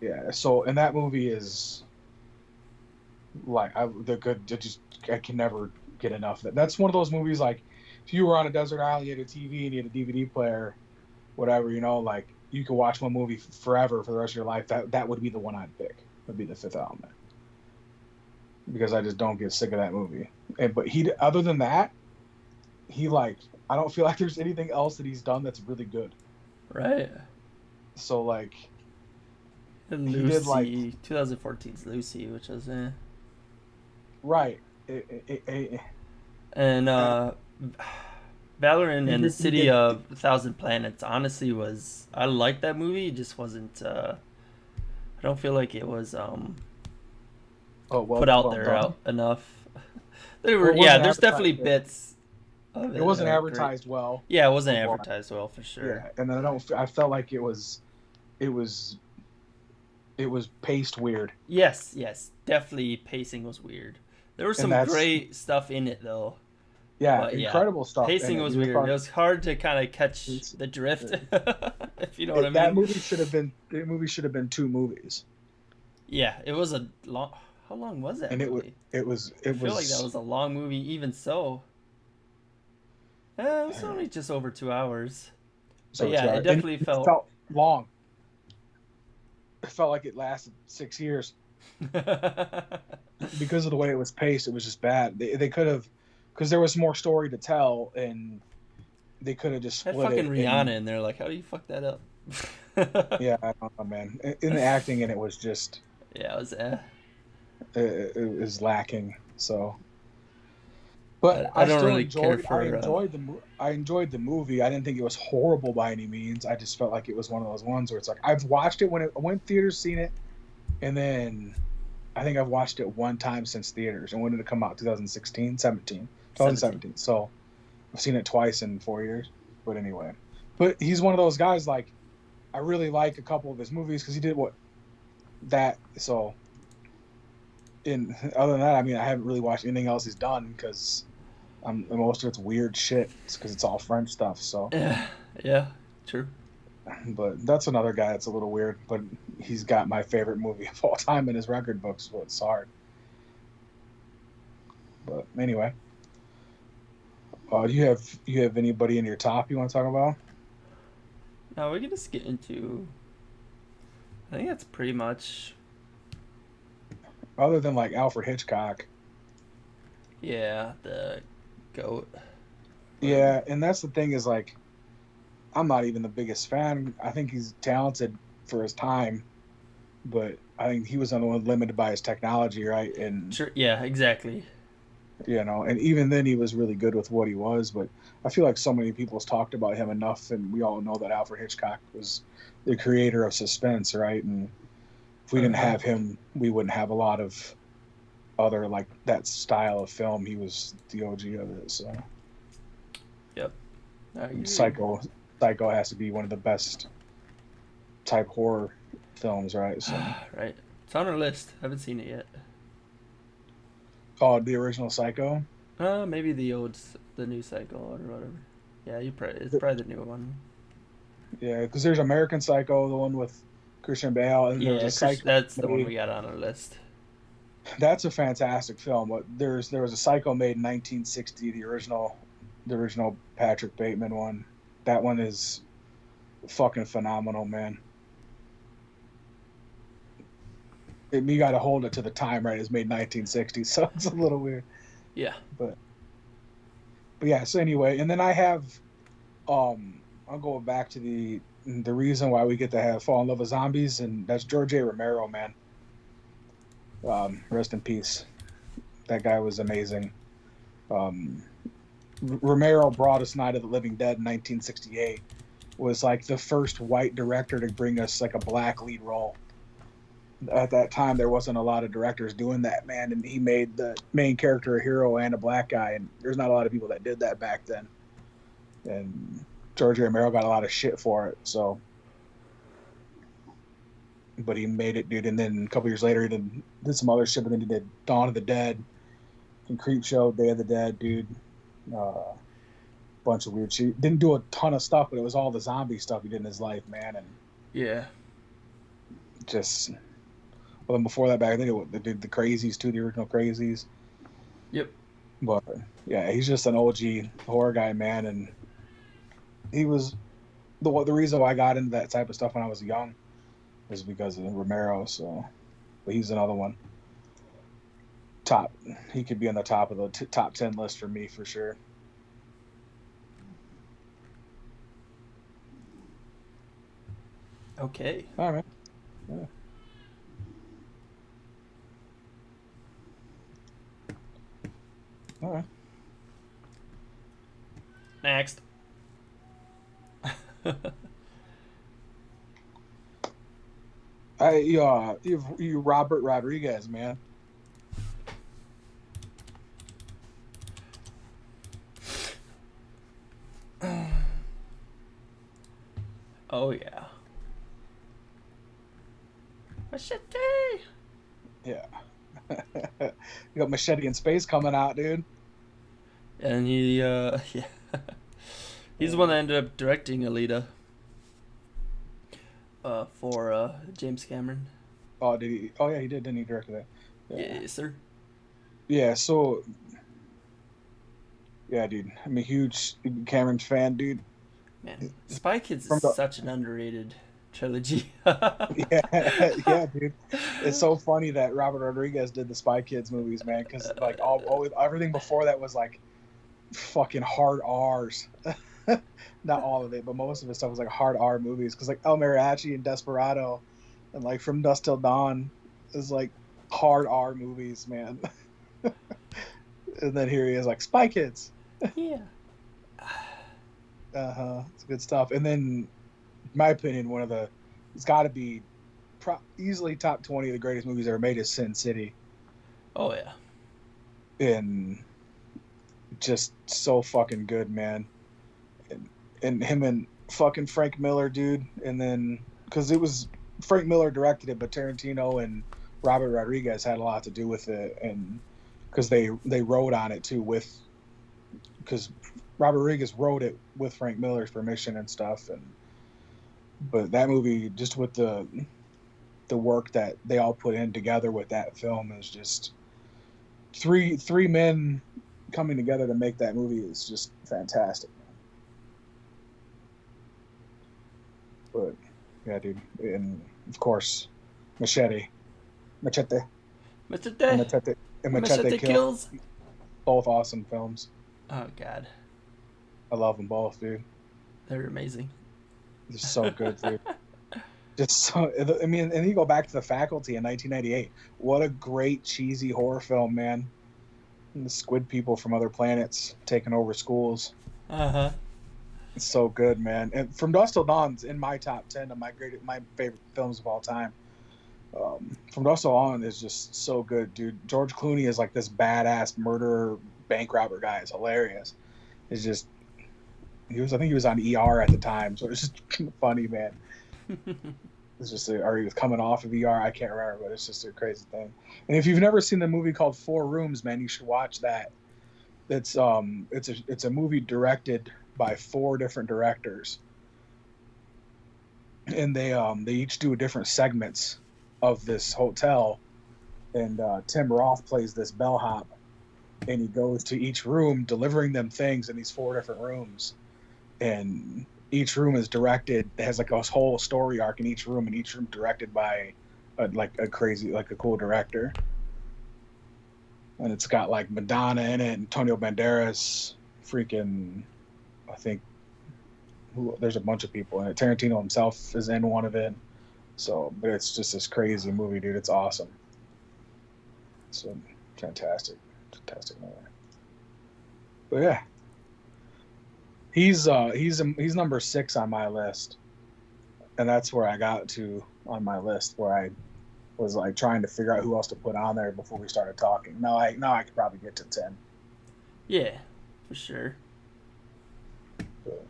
Yeah. So, and that movie is like I can never get enough of it. That's one of those movies like if you were on a desert island, you had a TV and you had a DVD player, whatever, like you could watch one movie forever for the rest of your life. That would be the one I'd pick. Would be The Fifth Element, because I just don't get sick of that movie. But other than that, I don't feel like there's anything else that he's done that's really good. Right. So like, And he Lucy, did like 2014's Lucy, which was right. And Valorant and the He City did. of a Thousand Planets honestly I liked that movie. It just wasn't. I don't feel like it was put out well there done. out enough. There Well, were it yeah, wasn't there's definitely advertised. bits of It it that wasn't aren't great. advertised well. Yeah, it wasn't For one. advertised well for sure. Yeah, and then I felt like it was it was paced weird, Yes, yes, definitely pacing was weird. There was and some that's great stuff in it though, yeah, but yeah, incredible stuff in pacing it. was We were weird. It talking. was hard to kind of catch It's, the drift, uh, if you know what I that mean. movie should have been. The movie should have been two movies, Yeah, it was a long. How long was that and movie? I it feel like that was was a long movie. Even so, it was only just over 2 hours. But so yeah, two it hours, and definitely it felt. felt long. It felt like it lasted 6 years because of the way it was paced. It was just bad. They could have, because there was more story to tell, and they could have just Had split fucking it. And Rihanna in there. Like, how do you fuck that up? yeah, I don't know, man. In the acting, and it was just Yeah, it was. it was lacking. So, but I don't really care for. I enjoyed the movie. I didn't think it was horrible by any means. I just felt like it was one of those ones where it's like I've watched it when it went theaters, seen it, and then I think I've watched it one time since theaters. And when did it come out? 2016, 17, 17. 2017. So I've seen it twice in 4 years. But anyway, but he's one of those guys. Like I really like a couple of his movies because he did what that. So in other than that, I mean, I haven't really watched anything else he's done because most of it's weird shit because it's all French stuff. So, Yeah, yeah, true. but that's another guy that's a little weird. But he's got my favorite movie of all time in his record book, so it's hard. But anyway, do you have anybody in your top you want to talk about? Now we can just get into. I think that's pretty much. Other than like Alfred Hitchcock. Yeah, the goat. Whatever. Yeah, and that's the thing is like I'm not even the biggest fan. I think he's talented for his time, but I think he was the one limited by his technology, right? And Sure. Yeah, exactly. and even then he was really good with what he was. But I feel like so many people's talked about him enough, and we all know that Alfred Hitchcock was the creator of suspense, right? And if we Uh didn't huh. have him, we wouldn't have a lot of other like that style of film. He was the OG of it. So Yep. I agree. Psycho, Psycho has to be one of the best type horror films, right? So, Right. It's on our list. Haven't seen it yet. oh, the original Psycho. Maybe the new cycle or whatever. Yeah, you probably it's probably the new one. Yeah, because there's American Psycho, the one with Christian Bale, and there was Yeah, a Chris. Psycho That's the one we made. got on our list. That's a fantastic film. But there was a Psycho made in 1960, the original Patrick Bateman one. That one is fucking phenomenal, man. You got to hold it to the time, right? It's made 1960, so it's a little weird. Yeah. But but yeah. So anyway, and then I have I'll go back to the reason why we get to have fall in love with zombies, and that's George A. Romero, man. Rest in peace. That guy was amazing. Um, Romero brought us Night of the Living Dead in 1968. Was like the first white director to bring us like a black lead role. At that time, there wasn't a lot of directors doing that, man, and he made the main character a hero and a black guy, and there's not a lot of people that did that back then. And George Romero got a lot of shit for it, so but he made it, dude. And then a couple years later, he did some other shit. But then he did Dawn of the Dead and Creep Show, Day of the Dead, dude. Uh, Bunch of weird shit. Didn't do a ton of stuff, but it was all the zombie stuff he did in his life, man. And Yeah. just well, then before that, back then they did the Crazies too, the original Crazies. Yep. But yeah, he's just an OG horror guy, man. And he was the reason why I got into that type of stuff when I was young was because of Romero. So, but he's another one. Top, he could be on the top of the top 10 list for me for sure. Okay. All right, yeah. All right. Next. You Robert Rodriguez, man. Oh yeah. Machete. Yeah. You got Machete in Space coming out, dude. And he yeah. He's the one that ended up directing Alita. For James Cameron. Oh, did he? Oh, yeah, he did. Didn't he direct that? Yeah. Yes, sir. Yeah. So, yeah, dude. I'm a huge Cameron fan, dude. Man, Spy Kids is From the such an underrated trilogy. yeah, yeah, dude. It's so funny that Robert Rodriguez did the Spy Kids movies, man. Because like all everything before that was like fucking hard R's. Not all of it, but most of his stuff was like hard R movies. Because like El Mariachi and Desperado, and like From Dusk Till Dawn is like hard R movies, man. And then here he is like Spy Kids. Yeah. It's good stuff. And then, in my opinion, it's got to be easily top 20 of the greatest movies ever made is Sin City. Oh yeah. And just so fucking good, man. And him and fucking Frank Miller, dude. And then, because it was Frank Miller directed it, but Tarantino and Robert Rodriguez had a lot to do with it. And because they wrote on it too, because Robert Rodriguez wrote it with Frank Miller's permission and stuff. But that movie, just with the work that they all put in together with that film, is just three men coming together to make that movie is just fantastic. But yeah, dude, and of course, Machete, Machete. and Machete Kills. Both awesome films. Oh god. I love them both, dude. They're amazing. They're so good, dude. Just so, I mean, and you go back to The Faculty in 1998. What a great cheesy horror film, man! And the squid people from other planets taking over schools. It's so good, man. And From Dusk Till Dawn's in my top 10 of my favorite films of all time. From Dusk Till Dawn is just so good, dude. George Clooney is like this badass murderer, bank robber guy. It's hilarious. It's just I think he was on ER at the time, so it's just funny, man. It's just or he was coming off of ER. I can't remember, but it's just a crazy thing. And if you've never seen the movie called Four Rooms, man, you should watch that. It's a movie directed by 4 different directors, and they each do different segments of this hotel. And Tim Roth plays this bellhop, and he goes to each room delivering them things in these 4 different rooms. And each room is directed, it has like a whole story arc in each room, and each room directed by a cool director. And it's got like Madonna in it, Antonio Banderas, freaking, I think, there's a bunch of people in it. Tarantino himself is in one of it. So, but it's just this crazy movie, dude. It's awesome. It's a fantastic movie. But yeah, he's number 6 on my list, and that's where I got to on my list, where I was like trying to figure out who else to put on there before we started talking. Now I could probably get to 10. Yeah, for sure. But,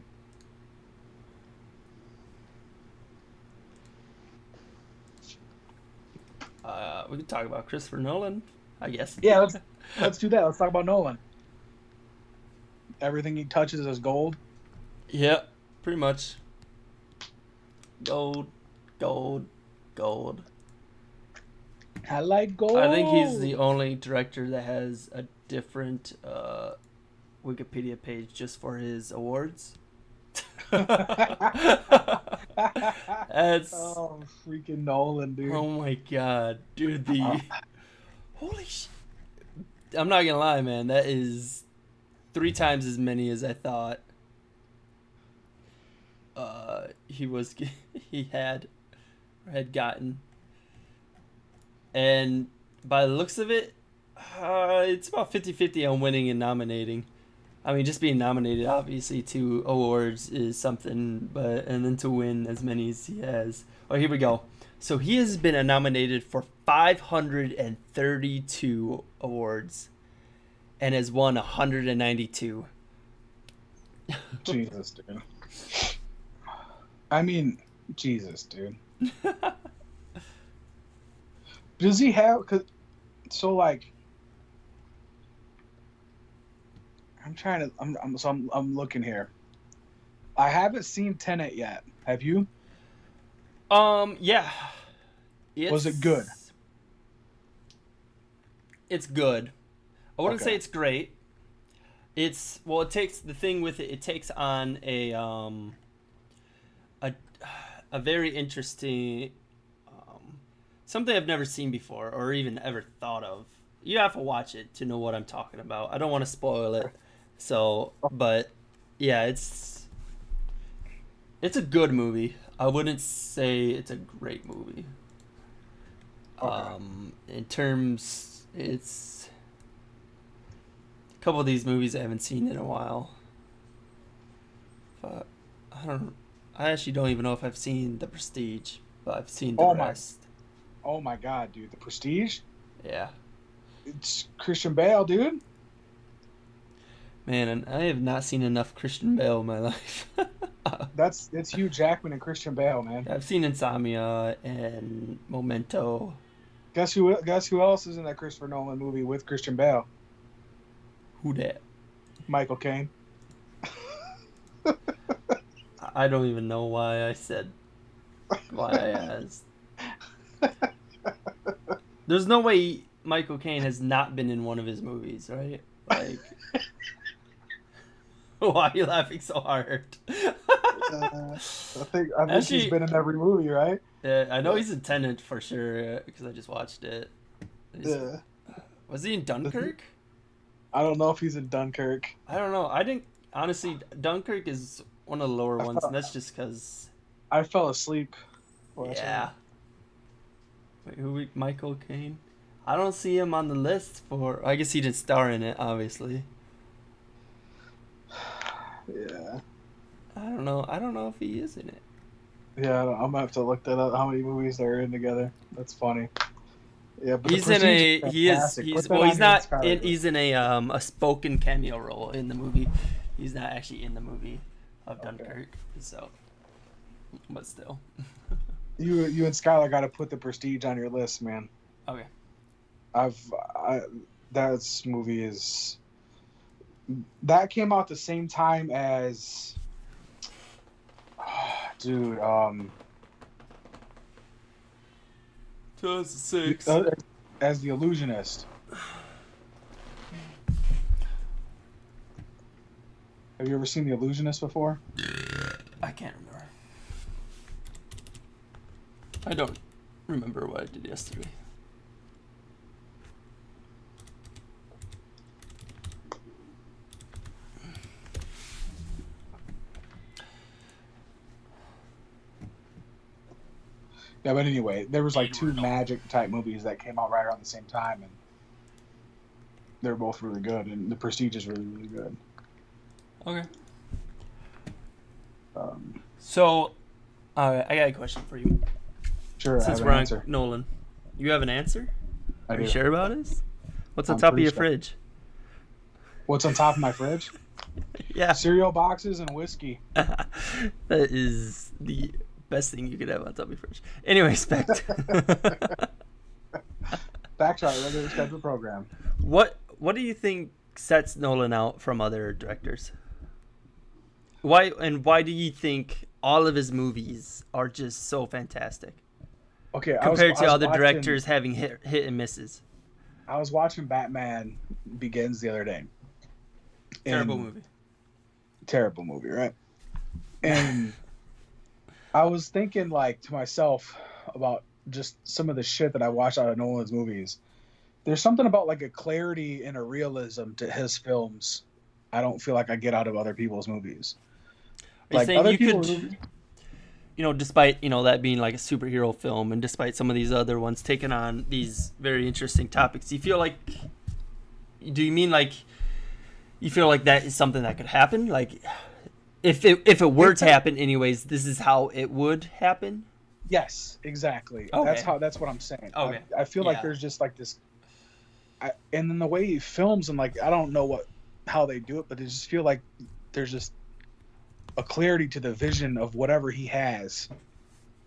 we could talk about Christopher Nolan, I guess. yeah, let's do that. Let's talk about Nolan. Everything he touches is gold. Yeah, pretty much. Gold. I like gold. I think he's the only director that has a different Wikipedia page just for his awards. That's freaking Nolan, dude. Oh my god, dude! Holy shit! I'm not gonna lie, man. That is 3 times as many as I thought. He had gotten, and by the looks of it, it's about 50-50 on winning and nominating. I mean, just being nominated, obviously, to awards is something, and then to win as many as he has. Oh, here we go. So he has been nominated for 532 awards and has won 192. Jesus, dude. I mean, Jesus, dude. Does he have? So like, I'm trying to. I'm looking here. I haven't seen Tenet yet. Have you? Yeah. Was it good? It's good. I wouldn't Okay. say it's great. It's well, it takes the thing with it. It takes on a a very interesting something I've never seen before or even ever thought of. You have to watch it to know what I'm talking about. I don't want to spoil it. So, but yeah, it's a good movie. I wouldn't say it's a great movie. Okay. In terms, it's a couple of these movies I haven't seen in a while. But I don't. I actually don't even know if I've seen The Prestige, but I've seen the Oh my. rest. Oh my God, dude. The Prestige. Yeah, It's Christian Bale, dude. man, and I have not seen enough Christian Bale in my life. It's Hugh Jackman and Christian Bale, man. I've seen Insomnia and Memento. Guess who else is in that Christopher Nolan movie with Christian Bale? Who dat? Michael Caine. I don't even know why I said why I asked. There's no way Michael Caine has not been in one of his movies, right? Like, why are you laughing so hard? I think Actually, he's been in every movie, right? I know he's in Tenet for sure because I just watched it. Yeah. Was he in Dunkirk? I don't know if he's in Dunkirk. I don't know. I think honestly, Dunkirk is one of the lower I ones, thought- and that's just because. I fell asleep. watching Yeah. Wait, who? Michael Caine? I don't see him on the list for. I guess he didn't star in it, obviously. it. Yeah. I don't know. I don't know if he is in it. Yeah, I'm gonna have to look that up. How many movies they're in together? That's funny. Yeah, but He's The in Prestige a. is He is. fantastic. He's Put that well. on He's your not. Skyler list. He's in a spoken cameo role in the movie. He's not actually in the movie of Okay. Dunkirk. So, but still. You and Skylar got to put The Prestige on your list, man. Okay. That movie is. That came out the same time as. Dude, 2006. as The Illusionist. Have you ever seen The Illusionist before? I can't remember. I don't remember what I did yesterday. Yeah, but anyway, there was like two magic type movies that came out right around the same time, and they're both really good, and The Prestige is really, really good. Okay. Um, So, I got a question for you. sure, I Since have we're an on answer. Nolan, you have an answer? I Are you do. sure about this? What's on I'm top of pretty your sure. fridge? What's on top of my fridge? Yeah. Cereal boxes and whiskey. That is the best thing you could have on top of your fridge. Anyways, back to Back to our regular scheduled program. what do you think sets Nolan out from other directors? Why do you think all of his movies are just so fantastic Okay, compared to I was other watching- directors having hit and misses? I was watching Batman Begins the other day. Terrible And- movie. Terrible movie, right? And I was thinking, like, to myself about just some of the shit that I watched out of Nolan's movies. There's something about like a clarity and a realism to his films I don't feel like I get out of other people's movies. Are you Like saying other you people, could, despite that being like a superhero film, and despite some of these other ones taking on these very interesting topics, you feel like, do you mean like you feel like that is something that could happen? Like, if it were to happen, anyways, this is how it would happen. yes, exactly. Okay. That's what I'm saying. Okay. I feel like Yeah. there's just like this, and then the way he films and like I don't know how they do it, but I just feel like there's just a clarity to the vision of whatever he has,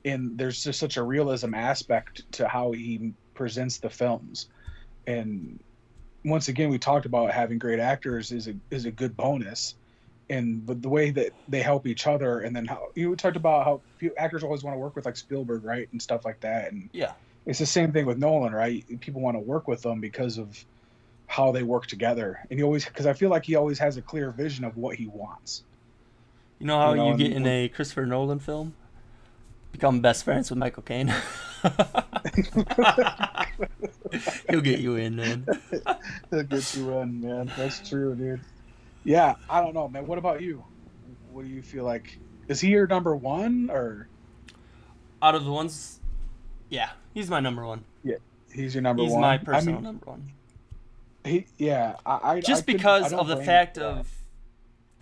and there's just such a realism aspect to how he presents the films. And once again, we talked about having great actors is a good bonus, and but the way that they help each other, and then how you talked about how actors always want to work with like Spielberg, right, and stuff like that, and Yeah. it's the same thing with Nolan, right? People want to work with them because of how they work together, and he always because I feel like he always has a clear vision of what he wants, You know how you know, you get and in a Christopher Nolan film? Become best friends with Michael Caine. He'll get you in, man. he'll get you in, man. That's true, dude. Yeah, I don't know, man. What about you? What do you feel like? Is he your number one, or Out of the ones, yeah, he's my number one. yeah, he's your number He's my one? I personal mean, number one. yeah, I Just couldn't. I because of don't the blame you fact for that. of,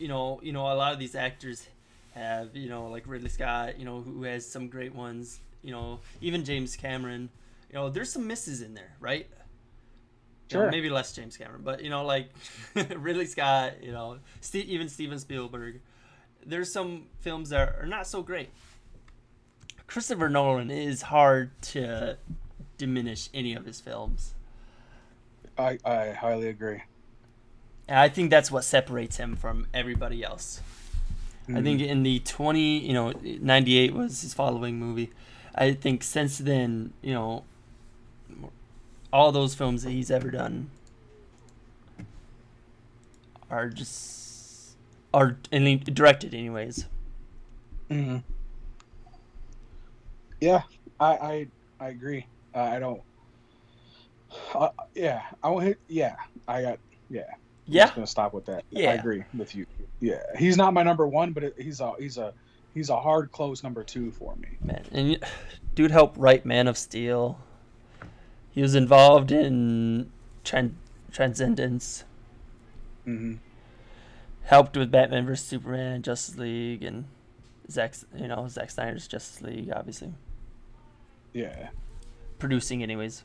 a lot of these actors have, like Ridley Scott, who has some great ones. Even James Cameron. There's some misses in there, right? Sure. Maybe less James Cameron, but like Ridley Scott, even Steven Spielberg. There's some films that are not so great. Christopher Nolan is hard to diminish any of his films. I highly agree. And I think that's what separates him from everybody else. I think in the 98 was his following movie. I think since then, all those films that he's ever done are directed anyways. Mm-hmm. Yeah, I agree. I don't. Yeah, I won't hit. Yeah, I got. Yeah, I'm Yeah, just gonna stop with that. yeah, I agree with you. Yeah, he's not my number one, but he's a hard close number two for me. man. And dude helped write Man of Steel. He was involved in Transcendence. Mm-hmm. Helped with Batman vs Superman, Justice League, and Zack Snyder's Justice League, obviously. Yeah. Producing, anyways.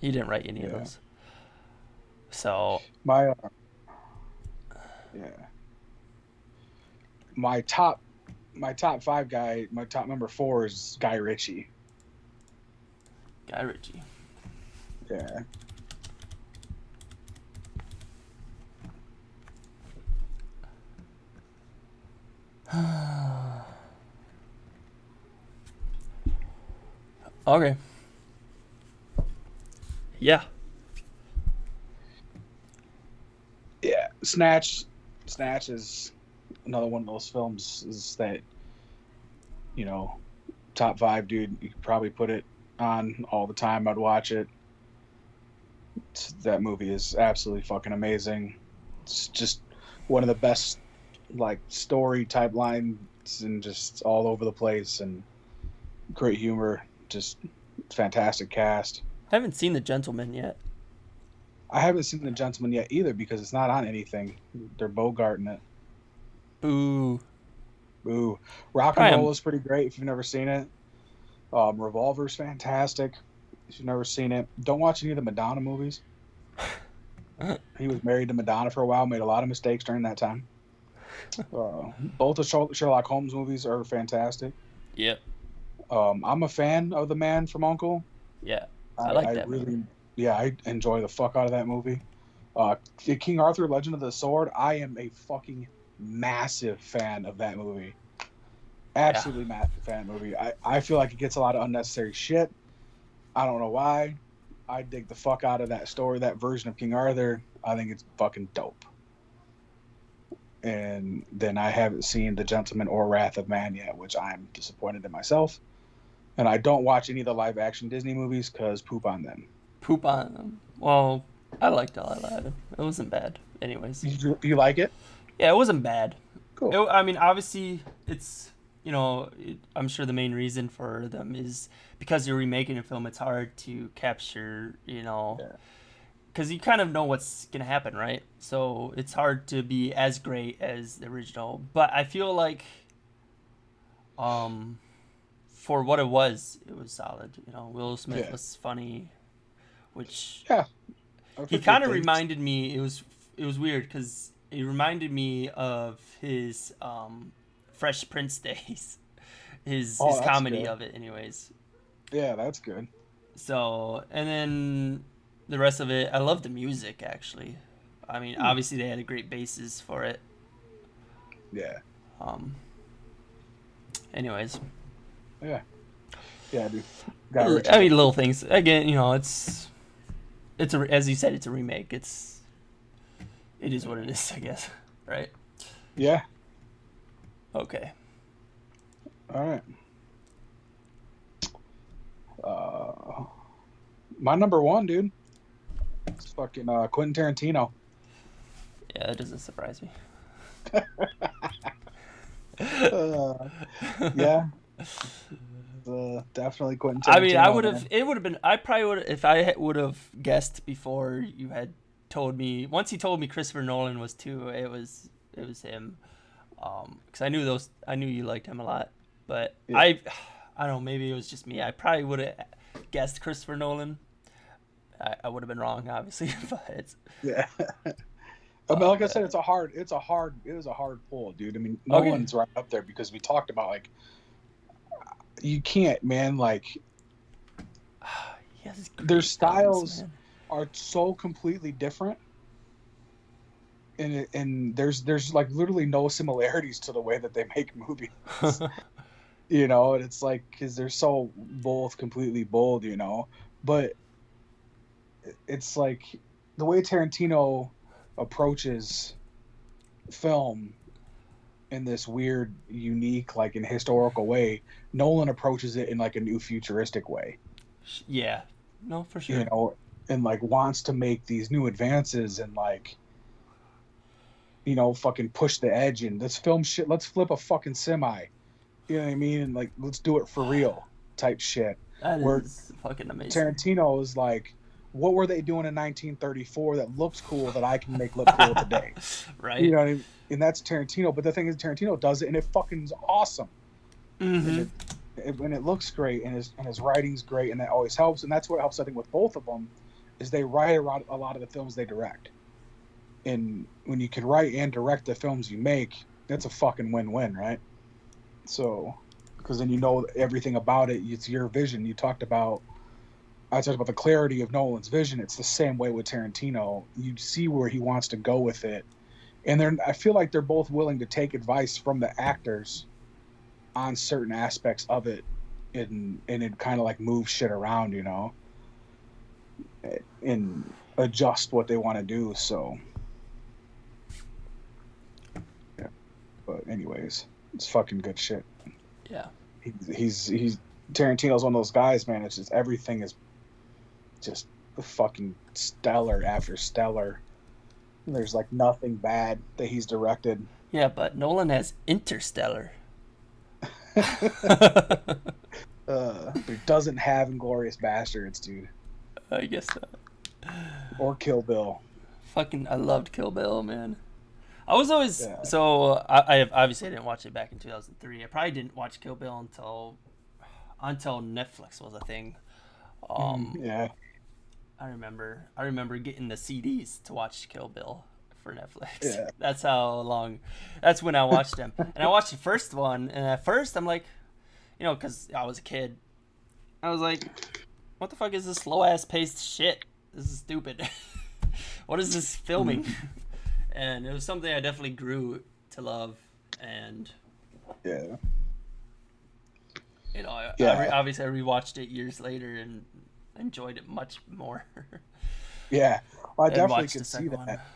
He didn't write any of those. So My yeah. My top five guy, my top number four is Guy Ritchie. Guy Ritchie. Yeah. Okay. Yeah. Yeah. Snatch is another one of those films is that, top five, dude. You could probably put it on all the time. I'd watch it. That movie is absolutely fucking amazing. It's just one of the best, like, story type lines, and just all over the place, and great humor. Just fantastic cast. I haven't seen The Gentleman yet. I haven't seen The Gentleman yet either because it's not on anything. They're bogarting it. Boo. Ooh, Rock and Roll is pretty great if you've never seen it. Revolver's fantastic if you've never seen it. Don't watch any of the Madonna movies. He was married to Madonna for a while, made a lot of mistakes during that time. Both the Sherlock Holmes movies are fantastic. Yep. I'm a fan of The Man from U.N.C.L.E. Yeah, I like that really, movie. Yeah, I enjoy the fuck out of that movie. King Arthur, Legend of the Sword, I am a fucking massive fan of that movie. Absolutely massive fan of the movie. I feel like it gets a lot of unnecessary shit. I don't know why. I dig the fuck out of that story, that version of King Arthur. I think it's fucking dope. And then I haven't seen The Gentleman or Wrath of Man yet, which I'm disappointed in myself. And I don't watch any of the live action Disney movies because poop on them. Poop on them. Well, I liked all that. It wasn't bad. Anyways. You like it? Yeah, it wasn't bad. Cool. I mean, obviously, it's, I'm sure the main reason for them is because you're remaking a film, it's hard to capture, because you kind of know what's going to happen, right? So it's hard to be as great as the original. But I feel like, for what it was solid. Will Smith was funny, which he kind of reminded me. It was weird because it reminded me of his Fresh Prince days. His Oh, that's comedy good. of it, anyways. Yeah, that's good. So, and then the rest of it, I love the music actually. I mean, Hmm. obviously they had a great basis for it. Yeah. Um, anyways, Yeah. Yeah, dude. Guy I Ritchie's a mean, little things. Again, it's a, as you said, it's a remake. It is what it is, I guess. Right? yeah. Okay. All right. My number one, dude. It's fucking Quentin Tarantino. Yeah, that doesn't surprise me. Uh, yeah, definitely Quentin I mean, I Tarantino, would have. man. It would have been. I probably would. If I would have guessed before you had told me. Once he told me Christopher Nolan was two, it was him. Because I knew those. I knew you liked him a lot, but Yeah, I don't know. Maybe it was just me. I probably would have guessed Christopher Nolan. I would have been wrong, obviously, but it's yeah. I mean, like I said, man. it was a hard pull, dude. I mean, Okay. Nolan's right up there because we talked about like you can't, man. Like He has their great films, styles man. are so completely different, and there's like literally no similarities to the way that they make movies. You know, and it's like because they're so both completely bold, you know. But it's like the way Tarantino approaches film in this weird, unique, like in historical way. Nolan approaches it in like a new futuristic way, Yeah. No, for you sure. know, and like wants to make these new advances and like, you know, fucking push the edge and this film shit. Let's flip a fucking semi, you know what I mean? And like, let's do it for real type shit. That Where is fucking amazing. Tarantino is like, what were they doing in 1934 that looks cool that I can make look cool today? You Right? know what I mean? And that's Tarantino. But the thing is, Tarantino does it, and it fucking is awesome. And Mm-hmm. it looks great, and his writing's great, and that always helps. And that's what helps, I think, with both of them, is they write a lot of the films they direct. And when you can write and direct the films you make, that's a fucking win-win, right? So, because then you know everything about it. It's your vision. I talked about the clarity of Nolan's vision. It's the same way with Tarantino. You see where he wants to go with it, and I feel like they're both willing to take advice from the actors on certain aspects of it, and it kind of like move shit around, you know, and adjust what they want to do. So, yeah. But anyways, it's fucking good shit. Yeah. He's Tarantino's one of those guys, man. It's just everything is just fucking stellar after stellar. There's like nothing bad that he's directed. Yeah, but Nolan has Interstellar. But doesn't have Inglorious Bastards, dude, I guess so. or Kill Bill. Fucking, I loved Kill Bill, man. I was always Yeah, so I have obviously I didn't watch it back in 2003. I probably didn't watch Kill Bill until Netflix was a thing. Um, yeah, I remember getting the CDs to watch Kill Bill for Netflix. yeah. That's how long. That's when I watched them, and I watched the first one. And at first, I'm like, because I was a kid, I was like, "What the fuck is this slow ass paced shit? This is stupid. What is this filming?" And it was something I definitely grew to love, and Yeah, I yeah, obviously I rewatched it years later and enjoyed it much more, yeah. Well, I and definitely watched the could see second one. that,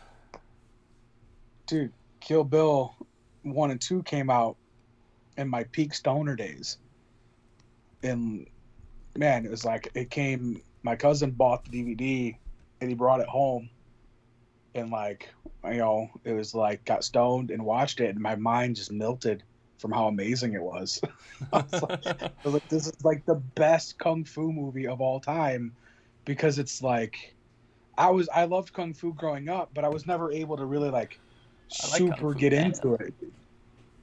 dude. Kill Bill 1 and 2 came out in my peak stoner days, and man, it was like it came. My cousin bought the DVD, and he brought it home, and like it was like got stoned and watched it, and my mind just melted from how amazing it was. I was like, this is like the best kung fu movie of all time because it's like I loved kung fu growing up, but I was never able to really like I like Kung super Fu get Panda. into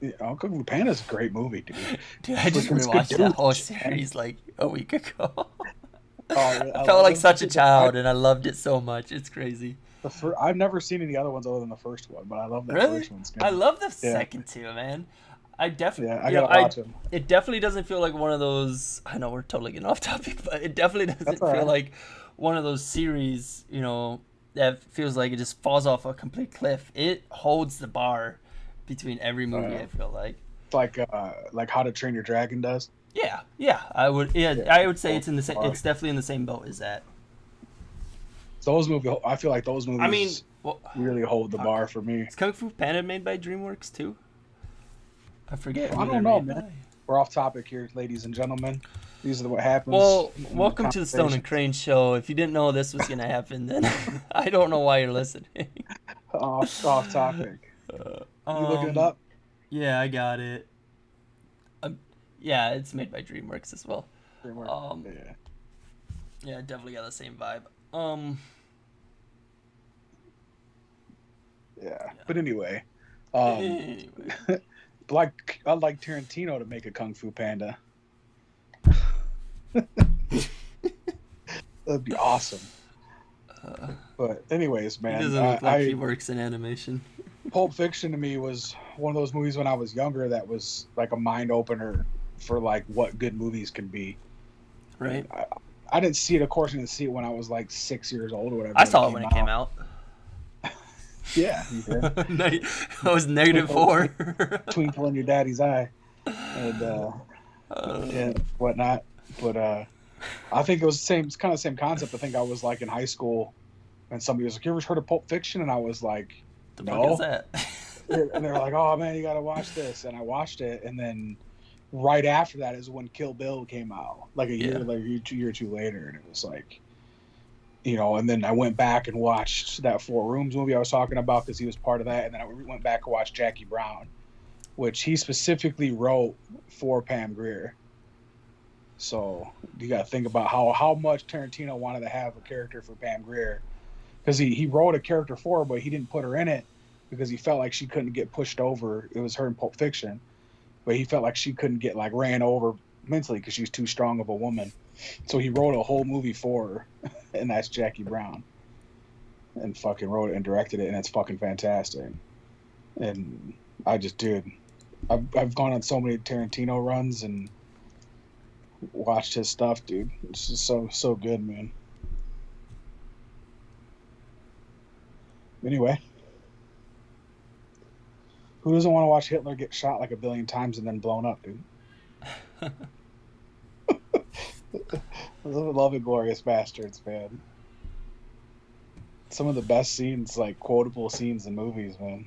it. Kung Fu Panda's a great movie, dude. Dude, I just Freaking rewatched that whole Skadoosh, man. series like a week ago. Oh, I I felt love like it. such a Dude, child, and I loved it so much. It's crazy. I've never seen any other ones other than the first one, but I love that Really? first one. It's I good. love the Yeah, second two, man. I definitely, Yeah, I gotta watch him. it definitely doesn't feel like one of those. I know we're totally getting off topic, but it definitely That's doesn't all feel right. like one of those series, that feels like it just falls off a complete cliff. It holds the bar between every movie. I feel like. It's like How to Train Your Dragon does. Yeah, yeah, I would. Yeah, Yeah, I would say holds it's in the the same. bar. It's definitely in the same boat as that. Those movies, I feel like those I mean, movies well, really hold the fuck. bar for me. Is Kung Fu Panda made by DreamWorks too? I forget. I Who they're don't know, made man. by. We're off topic here, ladies and gentlemen. These are what happens. Well, in welcome to the Stone and conversations. Crane show. If you didn't know this was gonna happen, then I don't know why you're listening. Off topic. You looking it up? Yeah, I got it. Yeah, it's made by DreamWorks as well. Framework? Um, Yeah. yeah, definitely got the same vibe. Yeah. But anyway, Anyway. I'd like Tarantino to make a Kung Fu Panda. That'd be awesome. But anyways, He man, doesn't look like he works in animation. Pulp Fiction to me was one of those movies when I was younger that was like a mind opener for like what good movies can be. Right. I didn't see it, of course. I didn't see it when I was like 6 years old or whatever. I saw it when it came out. Yeah, you did. I was -4. Twinkle in your daddy's eye, and and whatnot. But I think it was the same. It's kind of the same concept. I think I was like in high school, and somebody was like, "You ever heard of Pulp Fiction?" And I was like, The "No." fuck is that? And they were like, "Oh man, you gotta watch this." And I watched it, and then right after that is when Kill Bill came out, like a year, like a year or two later, and it was like, and then I went back and watched that Four Rooms movie I was talking about because he was part of that, and then I went back and watched Jackie Brown, which he specifically wrote for Pam Grier. So you got to think about how much Tarantino wanted to have a character for Pam Grier, because he wrote a character for her, but he didn't put her in it because he felt like she couldn't get pushed over. It was her in Pulp Fiction, but he felt like she couldn't get like ran over mentally because she's too strong of a woman. So he wrote a whole movie for her, and that's Jackie Brown, and fucking wrote it and directed it, and it's fucking fantastic. And I just, dude, I've gone on so many Tarantino runs and watched his stuff, dude. It's just so good, man. Anyway, who doesn't want to watch Hitler get shot like a billion times and then blown up, dude? Love and Glorious Bastards, man. Some of the best scenes, like quotable scenes in movies, man.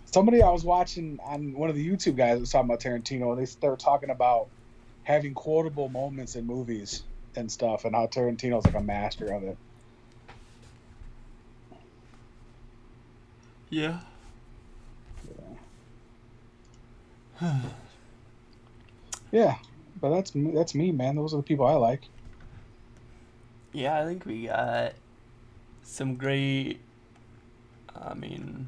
Somebody I was watching on one of the YouTube guys was talking about Tarantino, and they were talking about having quotable moments in movies and stuff, and how Tarantino's like a master of it. Yeah. Yeah, but that's me, man. Those are the people I like. Yeah, I think we got some great. I mean,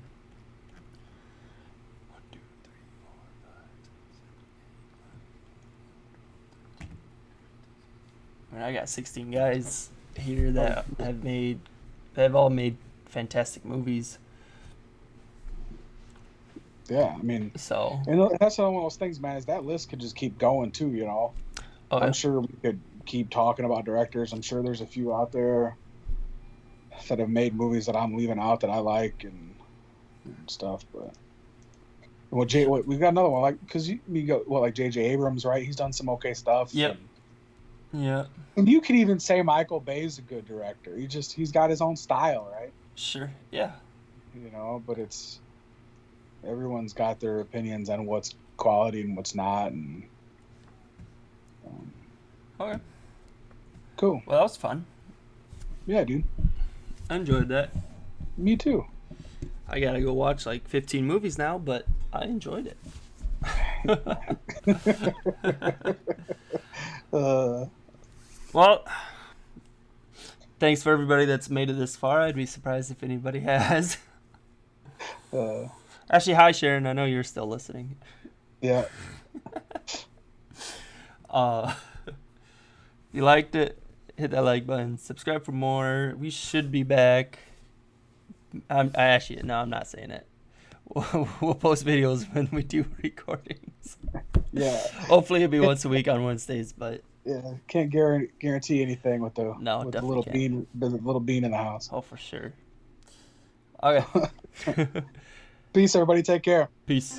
1, 2, 3, 4, 5, 6, 7, 8, 9, 10. I got 16 guys here that have all made fantastic movies. Yeah, I mean, So. and that's one of those things, man. Is that list could just keep going too, Oh, I'm sure we could keep talking about directors. I'm sure there's a few out there that have made movies that I'm leaving out that I like and stuff. But we've got another one, like, because you go like J.J. Abrams, right? He's done some okay stuff. Yep. Yeah. And you could even say Michael Bay's a good director. He's got his own style, right? Sure. Yeah. But it's everyone's got their opinions on what's quality and what's not, and Okay. cool. Well, that was fun. Yeah, dude. I enjoyed that. Me too. I gotta go watch like 15 movies now, but I enjoyed it. Well, thanks for everybody that's made it this far. I'd be surprised if anybody has. Actually, hi Sharon. I know you're still listening. Yeah. If you liked it, hit that like button. Subscribe for more. We should be back. I'm not saying it. we'll post videos when we do recordings. Yeah. Hopefully it'll be once a week on Wednesdays, but Yeah, can't guarantee anything with the No, with the definitely little bean in the house. oh, for sure. Okay. Peace, everybody. Take care. Peace.